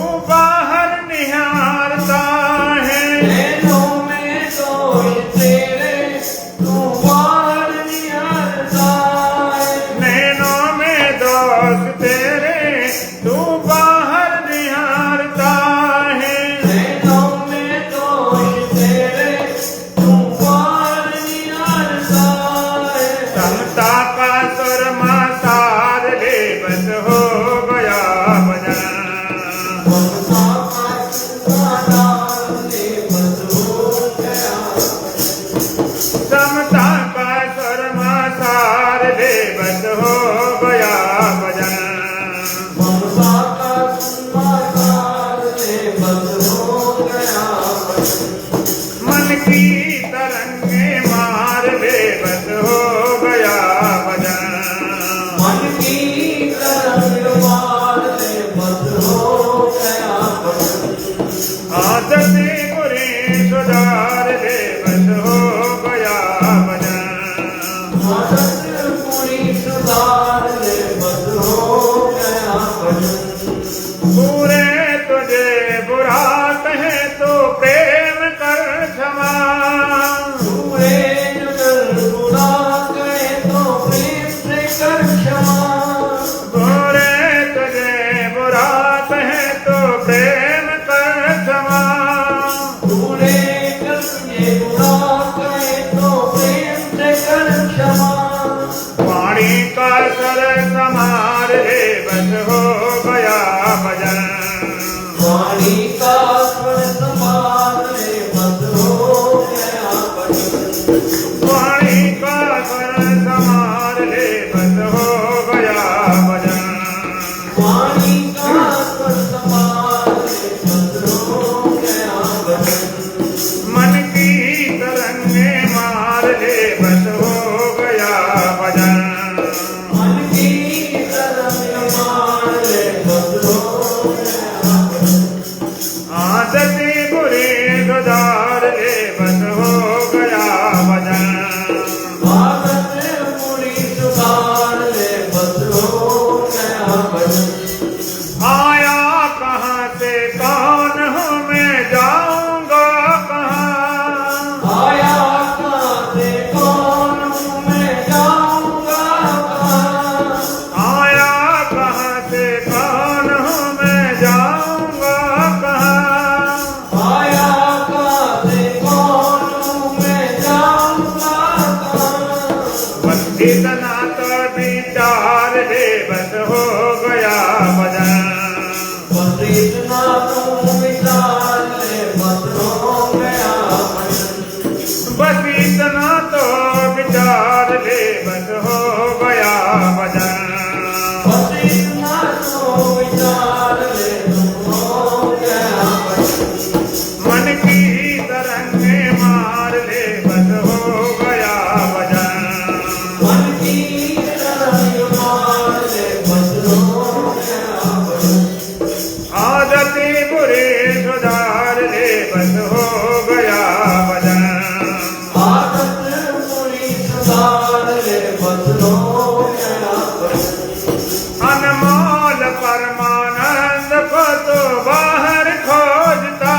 भजन। वाणी का स्वर समान ले बस हो गया भजन। वाणी का स्वर समार ले बस हो गया भजन। वाणी का स्वर समान ले बस हो गया भजन। मन की तरंगे मार ले बस हो गया भजन। मन की तरंग मार ले बस हो गया भजन। आदतें बुरे सुधार ले बस हो गया भजन। आदत पूरी सुधार ले बस हो गया भजन। आया कहाँ से कौन हूँ मैं जाऊंगा कहाँ। आया कहाँ से कौन हूँ मैं जाऊंगा कहाँ। आया कहाँ से कौन हूँ मैं जाऊंगा कहाँ। आया कहाँ से कौन हूँ मैं जाऊंगा कहाँ। बस इतना तो विचार ले बस हो गया भजन। बस इतना तू विचार ले बस हो गया भजन। बस इतना तो विचार ले बस हो गया भजन। बस इतना तू विचार ले बस हो गया भजन। मन की तरंगे मार ले बस हो गया भजन। मन की तरंग मार ले बस हो गया भजन। आदतें बुरे सुधार ले बस हो गया भजन। आदत पूरी सुधार ले बस हो गया भजन। अनमोल परमानंद को तो बाहर खोजता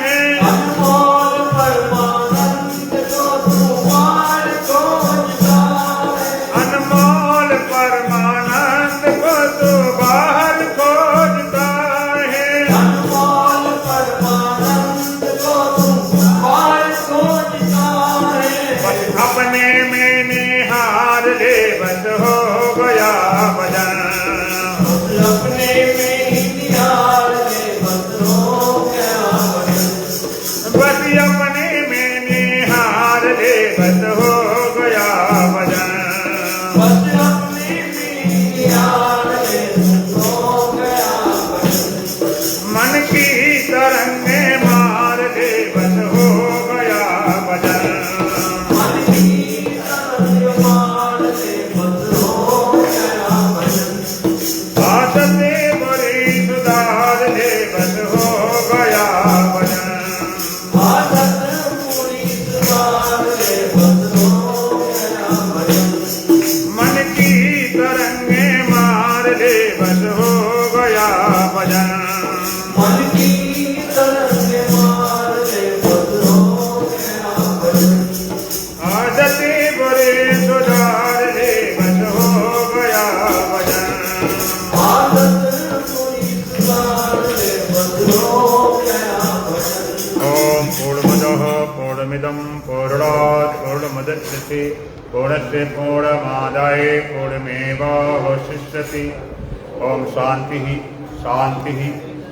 है। अनमोल परमानंद को तू बाहर खोजता है। अनमोल परमानंद को तो बाहर खोजता है। अनमोल परमानंद को तू बाहर खोजता है। बस अपने में निहार ले बस हो गया भजन। अपने में ही निहार ले बस हो गया भजन। बस अपने में निहार ले बस हो गया भजन। बस अपने में ही निहार ले बस हो गया भजन। मन की तरंगे मार ले बस हो गया भजन। मन की तरंग मार ले बस हो गया भजन। आदतें बुरी सुधार ले बस हो गया भजन। आदत पूरी सुधार ले बस हो गया भजन। मन की तरंगे मार ले बस हो गया भजन। मन की तरंग मार ले बस हो गया भजन। आदतें बुरे सुधार ले बस हो गया भजन। आदत पूरी सुधार ले बस हो गया भजन। ओम पूर्णमदः पूर्णमिदं पूर्णात् पूर्णमुदच्यते पूर्णस्य पूर्णमादाय पूर्णमेवावशिष्यते। ओम शांति शांति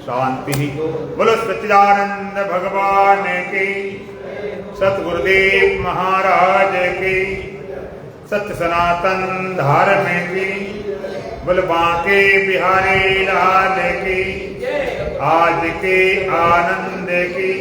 शांति। बोलो सच्चिदानंद भगवान की, सतगुरुदेव महाराज की, सत्य सनातन धर्म की, बोल बांके बिहारी लाल की, आज के आनंद की।